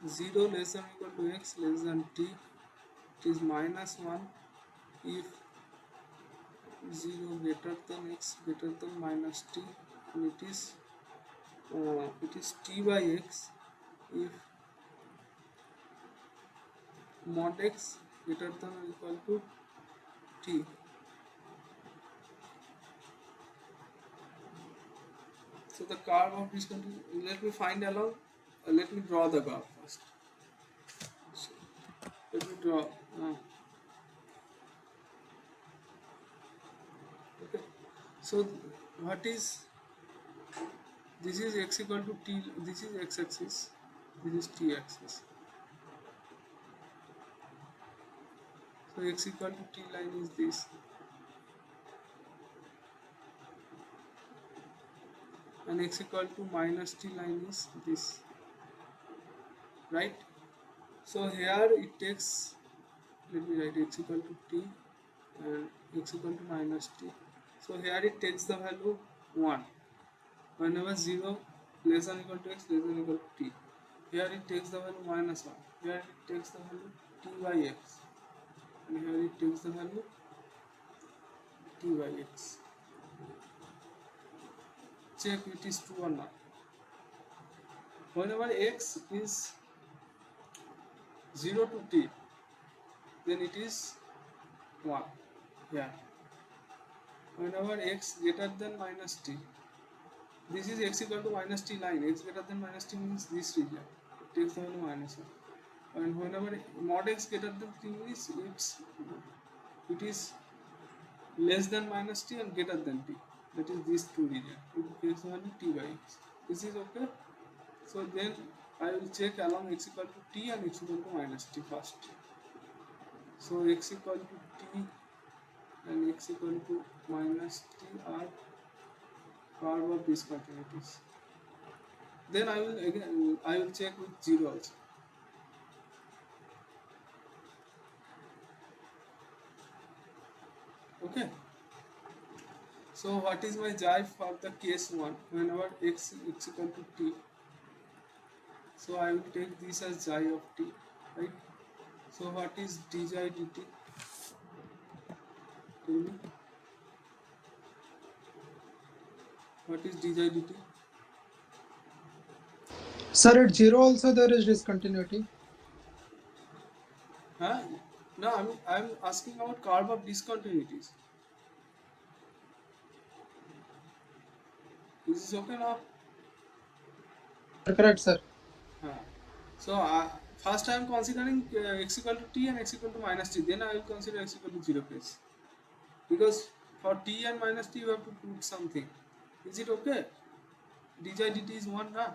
0 less than equal to x less than t. It is minus 1 if 0 greater than x greater than minus t, and it is t by x if mod x greater than or equal to t. So the curve of discontinuity, let me find along, let me draw the curve first. So let me draw. Okay. So what is this is x equal to t. This is x axis. This is t axis. So x equal to t line is this, and x equal to minus t line is this, right? So here it takes, let me write x equal to t and x equal to minus t. So here it takes the value 1 whenever 0 less than equal to x less than equal to t. Here it takes the value minus 1. Here it takes the value t by x, and here it takes the value t by x. Check it is true or not. Whenever x is 0 to t, then it is 1. Yeah. Whenever x greater than minus t, this is x equal to minus t line. X greater than minus t means this region. It takes the value minus 1. And whenever mod x greater than t means it is less than minus t and greater than t. That is these two region. It takes the value t by x. This is okay. So then I will check along x equal to t and x equal to minus t first. So x equal to t and x equal to minus t are curve of discontinuities. Then I will check with 0 also. Okay. So what is my xi for the case 1 whenever x equal to t? So I will take this as xi of t, right? So what is d xi dt? Tell me. What is d xi dt? Sir, at 0 also there is discontinuity. Huh? No, I'm asking about curve of discontinuities. This is okay now? Correct, sir. So first I am considering x equal to t and x equal to minus t. Then I will consider x equal to 0 case. Because for t and minus t you have to put something. Is it okay? d xi dt is 1 na?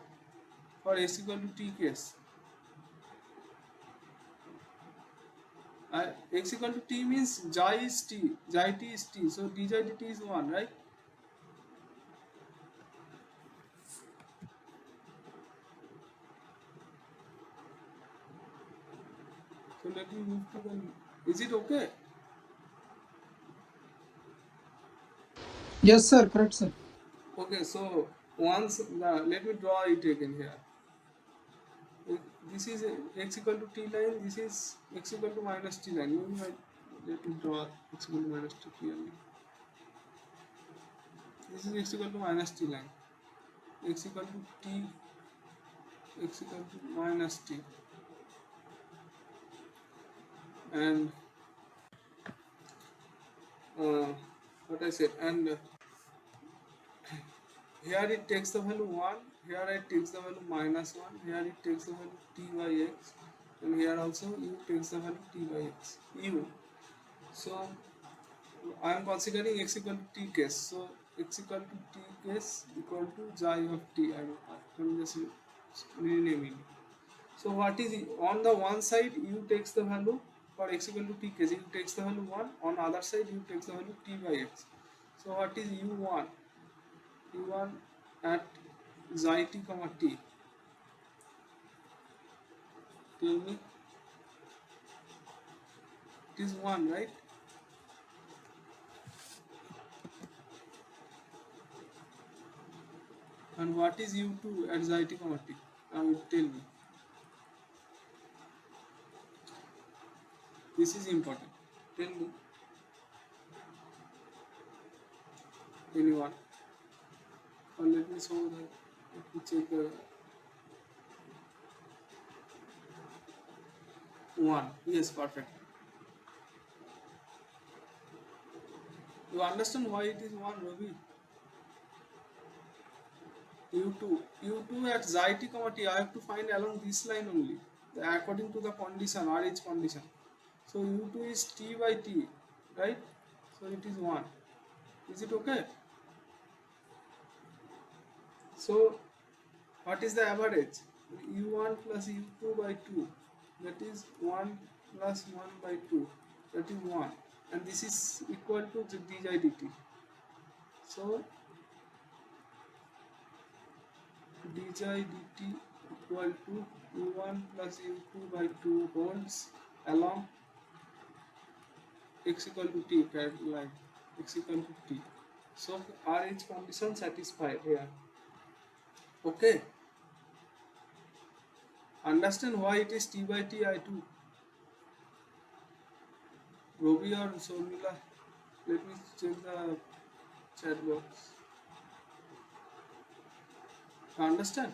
For x equal to t case. X equal to t means xi is t, xi t is t. So d xi dt is 1, right? So let me move to the. Is it okay? Yes, sir. Correct, sir. Okay, so once let me draw it again here. This is x equal to t line. This is x equal to minus t line. Let me draw x equal to minus t clearly. This is x equal to minus t line. X equal to t. X equal to minus t. And what I said, and here it takes the value 1, here it takes the value minus 1, here it takes the value t by x, and here also u takes the value t by x, u. So I am considering x equal to t case. So x equal to t case equal to xi of t. I am just renaming it. So what is it? On the one side u takes the value for x equal to t case, u takes the value 1. On other side u takes the value t by x. So what is u1? u1 at xi t comma t. Tell me, it is 1, right? And what is u2 at xi t comma t? Now you tell me. This is important. Tell me. Anyone? Or let me show the. Let me check the 1. Yes, perfect. You understand why it is 1, Ravi? u2 at xi t comma t, I have to find along this line only, according to the condition, RH condition. So u2 is t by t, right? So it is 1. Is it okay? So what is the average? u1 plus u2 by 2, that is 1 plus 1 by 2, that is 1, and this is equal to dj dt. So dj dt equal to u1 plus u2 by 2 holds along x equal to t, line x equal to t. So RH condition satisfied here. Okay. Understand why it is t by t I2? Robi or Somila? Let me check the chat box. Understand?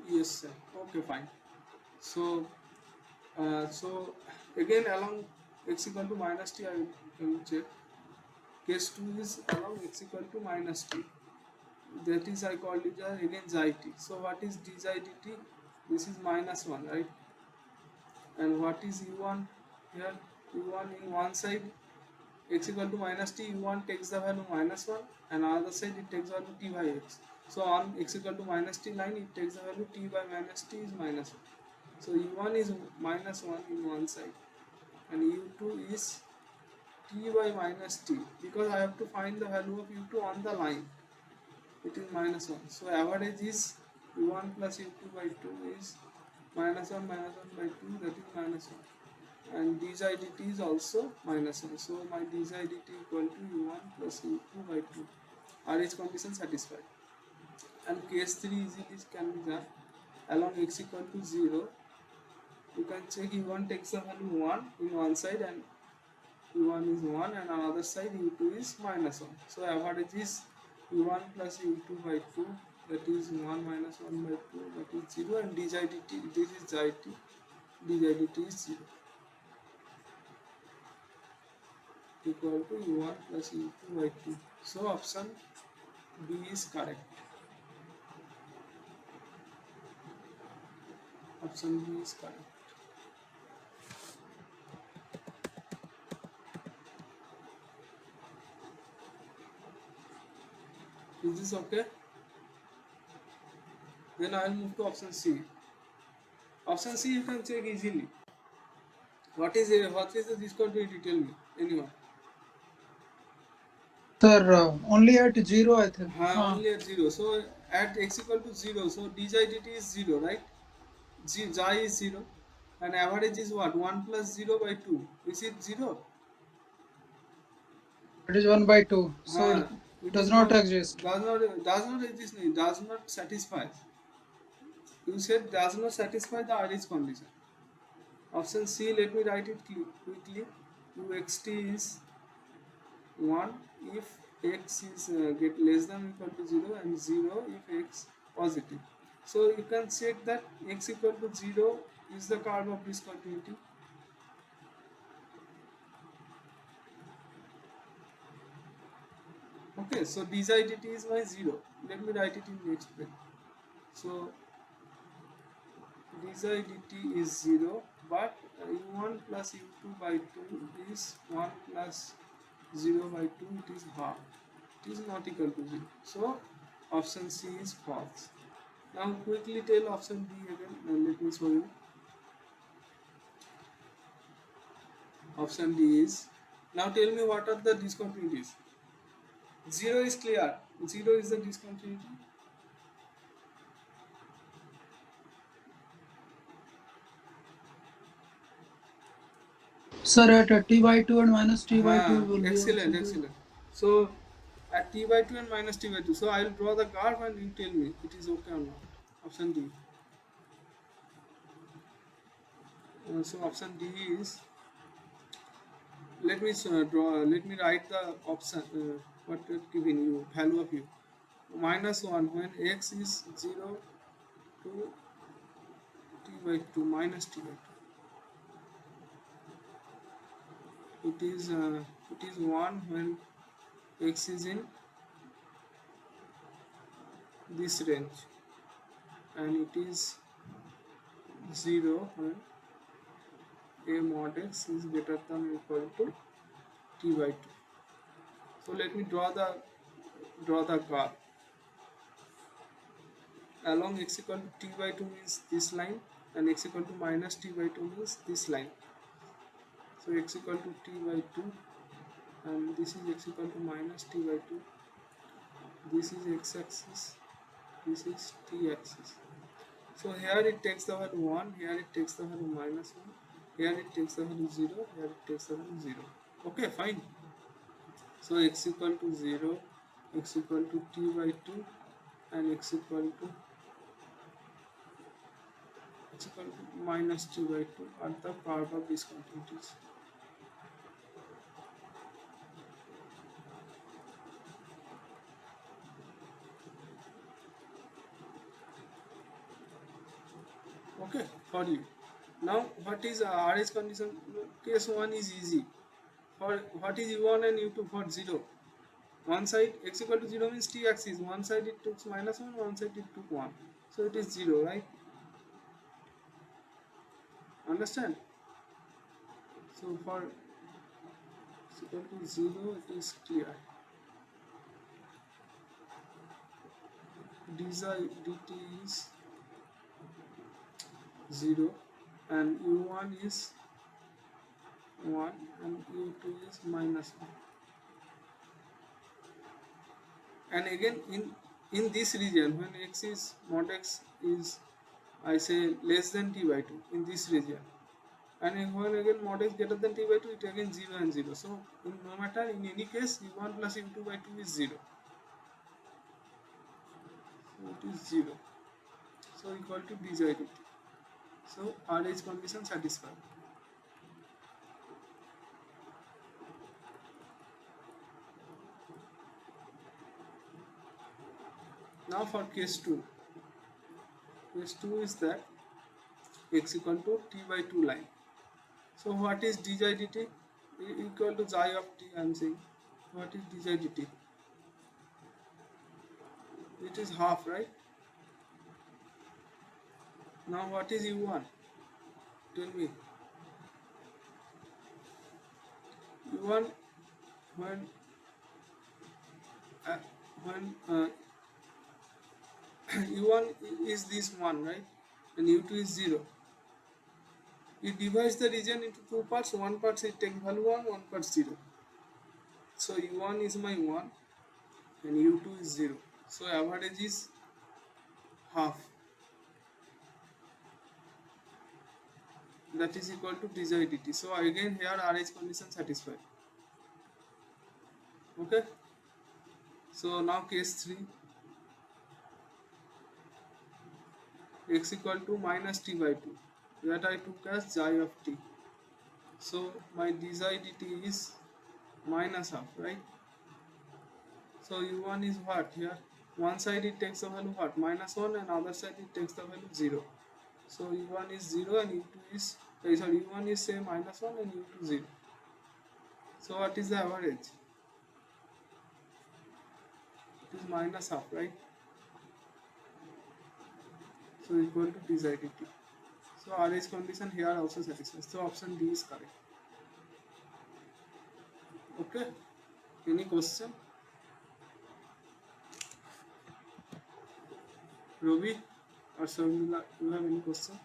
Yes, sir. Okay, fine. So, so again along x equal to minus t, I will check. Case 2 is along x equal to minus t. That is, I called it as again xi t. So what is d xi dt? This is minus 1, right? And what is u1 here? u1 in one side, x equal to minus t, u1 takes the value minus 1, and other side it takes value t by x. So on x equal to minus t line, it takes the value t by minus t is minus 1. So u1 is minus 1 in one side, and u2 is t by minus t, because I have to find the value of u2 on the line. It is minus 1. So average is u1 plus u2 by 2 is minus 1 by 2, that is minus 1. And dz dt is also minus 1. So my dz dt equal to u1 plus u2 by 2. RH condition satisfied. And case 3 easily can be done. Along x equal to 0, you can check u1 takes the value 1 in one side, and u1 is 1, and another side u2 is minus 1. So average is u1 plus u2 by 2, that is 1 minus 1 by 2, that is 0, and dz dt, this is xi t, dz dt is 0, equal to u1 plus u2 by 2. So option B is correct. Option B is correct. Is this okay? Then I will move to option C. Option C you can check easily. What is the discontinuity? Tell me, anyone. Sir, only at 0, I think. Only at 0. So at x equal to 0, so dz dt is 0, right? Xi is 0, and average is what? 1 plus 0 by 2. Is it 0? It is 1 by 2. So it It does is not 1. exist. Does not exist. Does not satisfy. You said does not satisfy the RH condition. Option C, let me write it quickly. uxt is 1 if x is get less than or equal to 0, and 0 if x positive. So you can check that x equal to 0 is the curve of discontinuity. Okay, so dz dt is my 0. Let me write it in next way. So dz dt is 0, but u1 plus u2 by 2 is 1 plus 0 by 2, it is half. It is not equal to 0. So option C is false. Now quickly tell option B again. Let me show you. Option D is. Now tell me what are the discontinuities. 0 is clear. 0 is the discontinuity. Sir, at t by 2 and minus t by 2 will be also Excellent, there. excellent. So at t by 2 and minus t by 2. So I will draw the curve and you tell me it is okay or not. Option D. So option D is. Let me draw. Let me write the option. What given you value of u minus 1 when x is 0 to t by 2 minus t by 2. It is 1 when x is in this range, and it is 0 when a mod x is greater than or equal to t by 2. So let me draw the curve. Along x equal to t by 2 means this line, and x equal to minus t by 2 means this line. So x equal to t by 2, and this is x equal to minus t by 2. This is x axis, this is t axis. So here it takes the value 1, here it takes the value minus 1, here it takes the value 0, here it takes the value 0. Okay, fine. So x equal to 0, x equal to t by 2, and x equal to minus t by 2 are the part of discontinuities. Okay, for you. Now what is RH condition? Case 1 is easy. For what is u1 and u2 for 0? One side x equal to 0 means t axis. One side it took minus 1, one side it took 1. So it is 0, right? Understand? So for x equal to 0 it is clear. dt is 0 and u1 is 1 and u2 is minus 1. And again in this region, when x is mod x is, I say, less than t by 2 in this region, and when again mod x greater than t by 2, it again 0 and 0. So no matter, in any case, u1 plus u2 by 2 is 0. So it is 0. So equal to dz dt. So RH condition satisfied. Now for case 2. Case 2 is that x equal to t by 2 line. So what is dz dt? Equal to xi of t, I am saying. What is dz dt? It is half, right? Now what is u1? Tell me. u1 when u1 is this one, right? And u2 is 0. It divides the region into two parts. One part is take value 1, one part 0. So u1 is my 1 and u2 is 0. So average is half. That is equal to dz dt. So again here RH condition satisfied. Okay. So now case 3. X equal to minus t by 2. That I took as xi of t. So my dz dt is minus half, right? So u1 is what here? One side it takes the value what? Minus 1, and other side it takes the value 0. So u1 is 0 and u2 is, u1 is say minus 1 and u2 0. So what is the average? It is minus half, right? So equal to dz dt. So RH condition here also satisfies. So option D is correct. Okay. Any question? Robi or Sharmila, you have any question?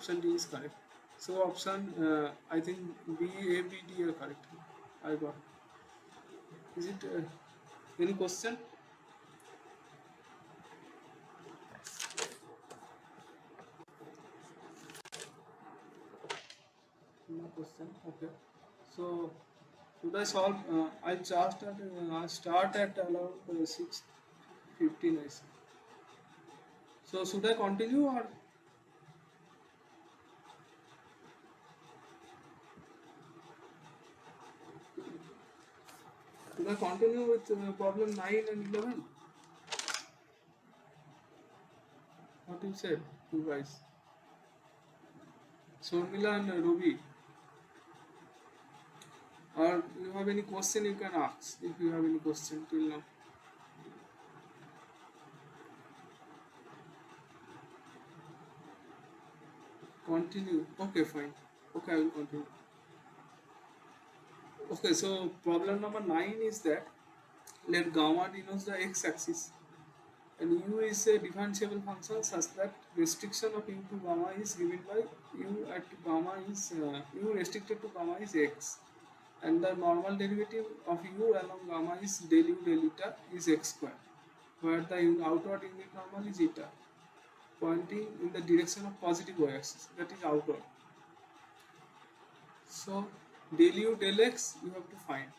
option D is correct. So option I think B, A, B, D are correct. I got. Is it any question? No question. Okay. So should I solve? I start at around 6:15. I see. So should I continue or should I continue with problem 9 and 11? What you said, you guys? Shormila and Ruby. Or you have any question you can ask if you have any question till now. Continue. Okay, fine. Okay, I will continue. Okay, so problem number 9 is that let gamma denotes the x-axis and u is a differentiable function such that restriction of u to gamma is given by u at gamma is u restricted to gamma is x, and the normal derivative of u along gamma is del u del eta is x square, where the outward unit normal is eta, pointing in the direction of positive y-axis, that is outward. So del u del x you have to find.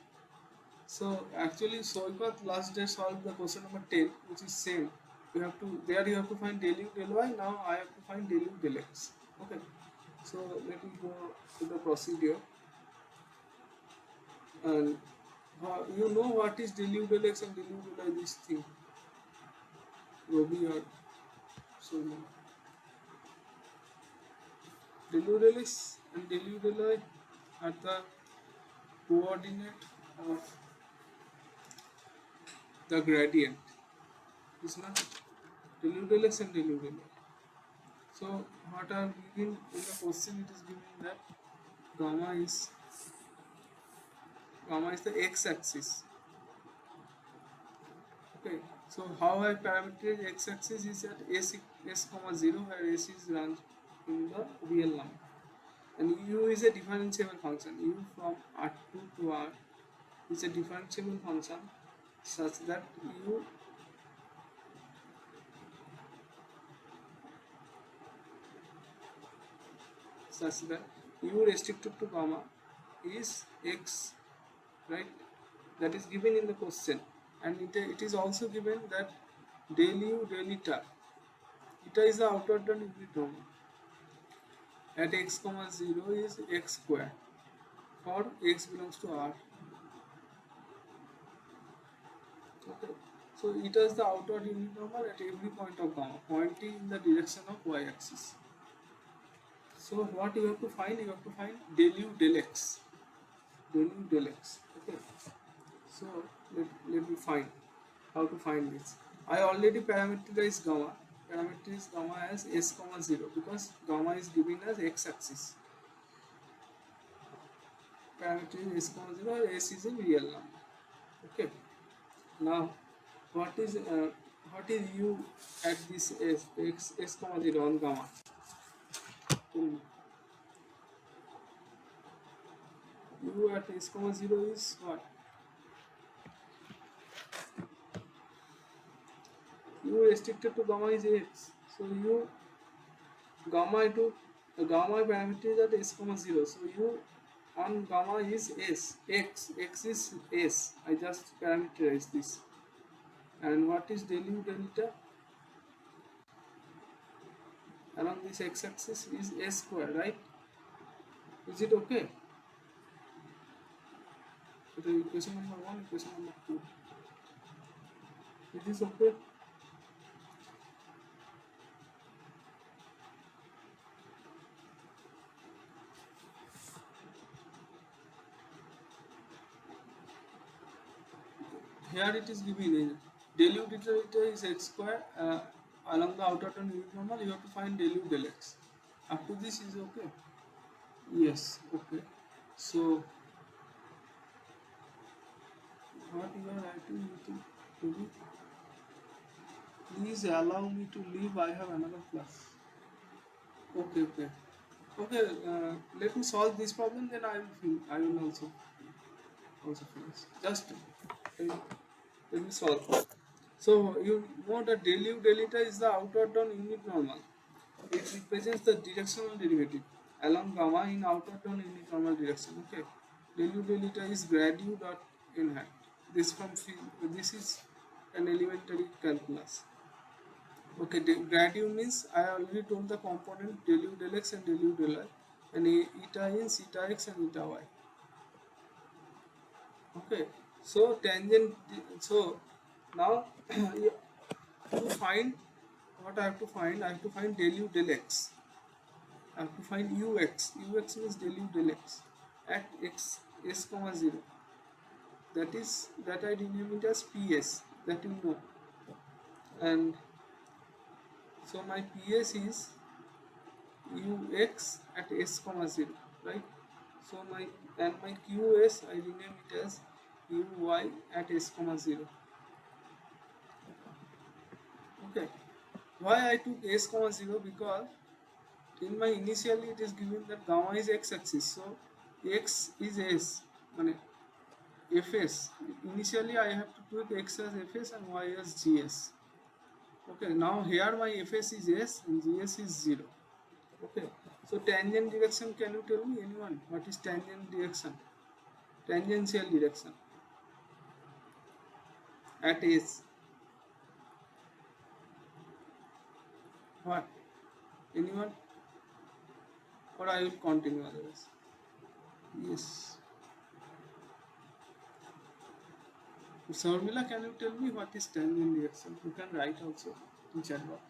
So actually Soipat last day solved the question number 10, which is same. You have to find del u del y. Now I have to find del u del x. Okay. So let me go to the procedure. And you know what is del u del x and del u del y, this thing. Robi or so. Del u del x and del u del y are the coordinate of the gradient. Is not del u del x and del u del y. So what are given in the question? It is given that gamma is the x-axis. Okay. So how I parameterize x-axis is at s comma 0, where s is run in the real number, and u is a differentiable function. U from R2 to R is a differentiable function such that u restricted to gamma is x, right? That is given in the question, and it is also given that del u del eta is the outward unit normal at x comma 0 is x square for x belongs to R. Okay, so eta is the outward unit normal at every point of gamma, pointing in the direction of y-axis. So what you have to find? You have to find del u del x. Del u del x. Okay. So let me find how to find this. I already parameterized gamma. Parameterize gamma as s comma 0 because gamma is given as x-axis. Parameterize s comma 0, or s is a real number. Okay. Now what is u at this s comma 0 on gamma? U at s comma 0 is what? U restricted to gamma is x. So u gamma parameter is at s comma 0. So u on gamma is s. X is s. I just parameterize this. And what is del u del eta? Along this x-axis is s square, right? Is it okay? So equation number 1, equation number 2. Is this okay? Here it is given del u del eta is x square along the outer turn unit normal. You have to find del u del x. Up to this is okay. Yes, okay. So what you are writing, please allow me to leave. I have another class. Okay. Okay, let me solve this problem, then I will also finish. Just let me solve. So you know that del u del eta is the outward down unit normal. It represents the directional derivative along gamma in outward down unit normal direction. Okay, del u del eta is grad u dot n hat. This is an elementary calculus. Okay, grad u means I already told the component del u del x and del u del y, and eta is eta x and eta y. Okay, so tangent. So now to find what I have to find, I have to find del u del x. I have to find ux. Ux means del u del x at x s comma 0. That I rename it as ps. That you know, and so my ps is ux at s comma 0, right? So my qs I rename it as uy at s comma 0. Okay, why I took s comma 0? Because in my initially it is given that gamma is x axis, so x is s, মানে fs. Initially I have to put x as fs and y as gs. Okay, now here my fs is s and gs is 0. Okay, so tangent direction, can you tell me, anyone, what is tangent direction? Tangential direction at s, what, anyone, or I will continue otherwise? Yes, Sarmila, can you tell me what is tangent direction? You can write also in chat box.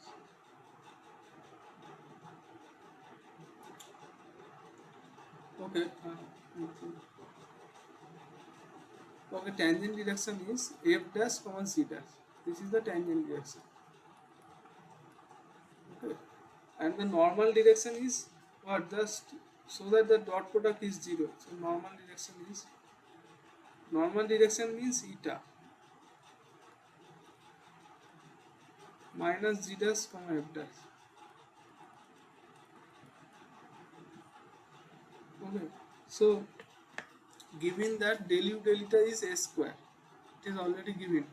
Okay, okay, tangent direction is f dash comma c dash. This is the tangent direction. Okay, and the normal direction is what? Just so that the dot product is 0. So normal direction means eta minus g dash comma f dash. Okay, so given that del u del eta is s square, it is already given.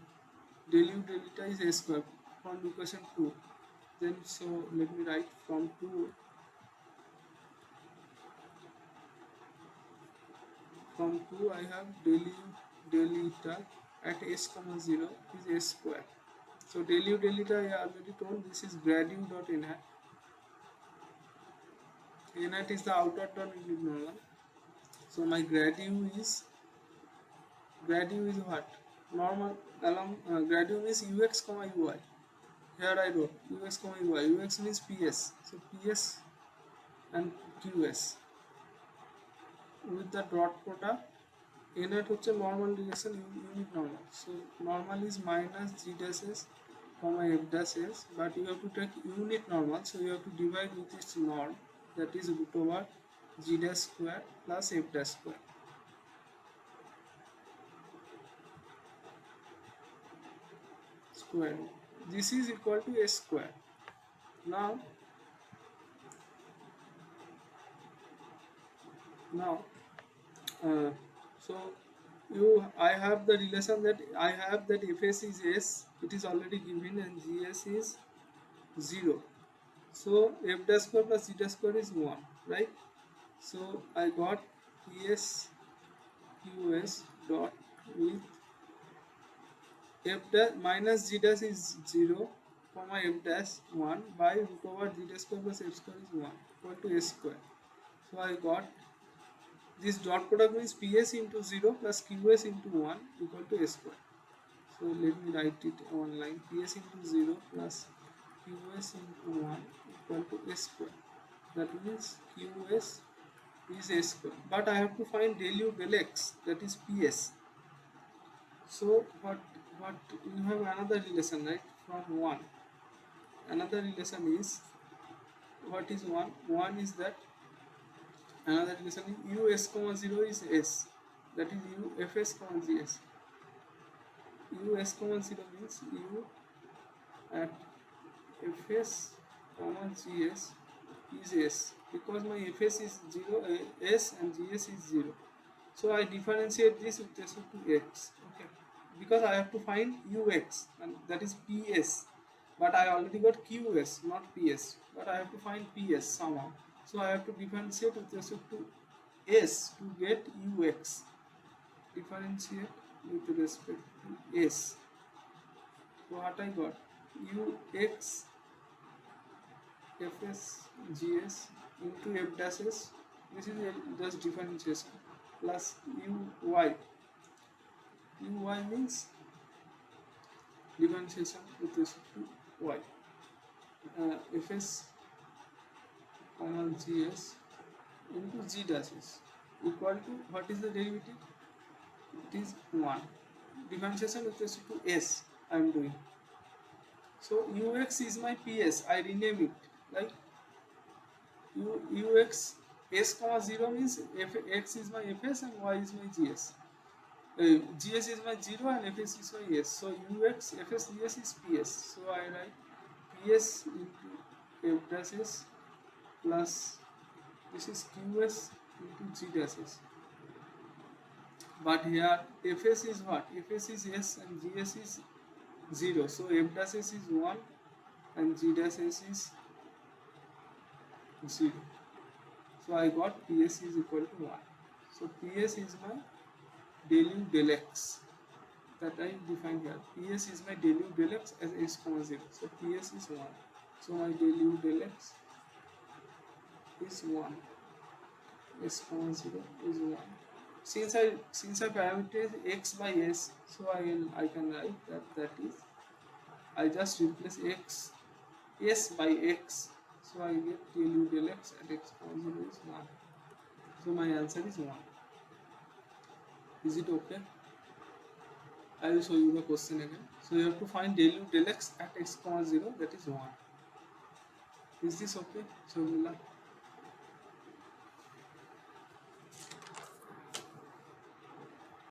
Del u del eta is s square from equation 2. Then so let me write from 2. From 2 I have del u del eta at s comma 0 is s square. So del u del eta I already told, this is grad u dot n hat. N hat is the outward dot unit normal. So my grad u is what? Normal along grad u means ux comma uy. Here I wrote ux comma uy. Ux means ps. So ps and qs with the dot product. N hat হচ্ছে normal direction unit normal. So normal is minus g dash s comma f dash s, but you have to take unit normal, so you have to divide with its norm, that is root over g dash square plus f dash square. Square. This is equal to s square. Now so I have the relation that I have that fs is s, it is already given, and gs is 0. So f dash square plus g dash square is 1, right? So I got ps qs dot with f dash minus g dash is 0 comma f dash 1 by root over g dash square plus f square is 1 equal to s square. So I got this dot product means ps into 0 plus qs into 1 equal to s square. So let me write it one line. ps into 0 plus qs into 1 equal to s square. That means qs is s square. But I have to find del u del x, that is ps. So what you have another relation, right? From 1. Another relation is, what is 1? 1 is that another relation is us comma 0 is s, that is u fs comma gs. us comma 0 means u at fs comma gs is S because my Fs is 0, S and Gs is 0. So I differentiate this with respect to X. Okay, because I have to find Ux and that is Ps, but I already got Qs, not Ps, but I have to find Ps somehow. So I have to differentiate with respect to S to get Ux. Differentiate with respect to S. So what I got? Ux Fs Gs into F dash S. This is just differentiation plus Uy. Uy means differentiation with respect to y. Fs comma Gs into G dash S equal to what is the derivative? It is 1. Differentiation with respect to S I am doing. So Ux is my Ps. I rename it like Ux S comma 0 means X is my Fs and Y is my Gs. Gs is my 0 and Fs is my S. So Ux Fs Gs is Ps. So I write Ps into F dash S plus this is Qs into G dash S. But here Fs is what? Fs is S and Gs is 0. So F dash S is 1 and G dash S is 0. So I got Ps is equal to 1. So Ps is my del U del X that I define here. Ps is my del U del X as S comma 0. So Ps is 1. So my del U del X is 1. S comma 0 is 1. Since I parameterize X by S, so I can write that is I just replace X S by X. So I get del U del X at X comma 0 is 1. So my answer is 1. Is it okay? I will show you the question again. So you have to find del U del X at X comma 0, that is 1. Is this okay? So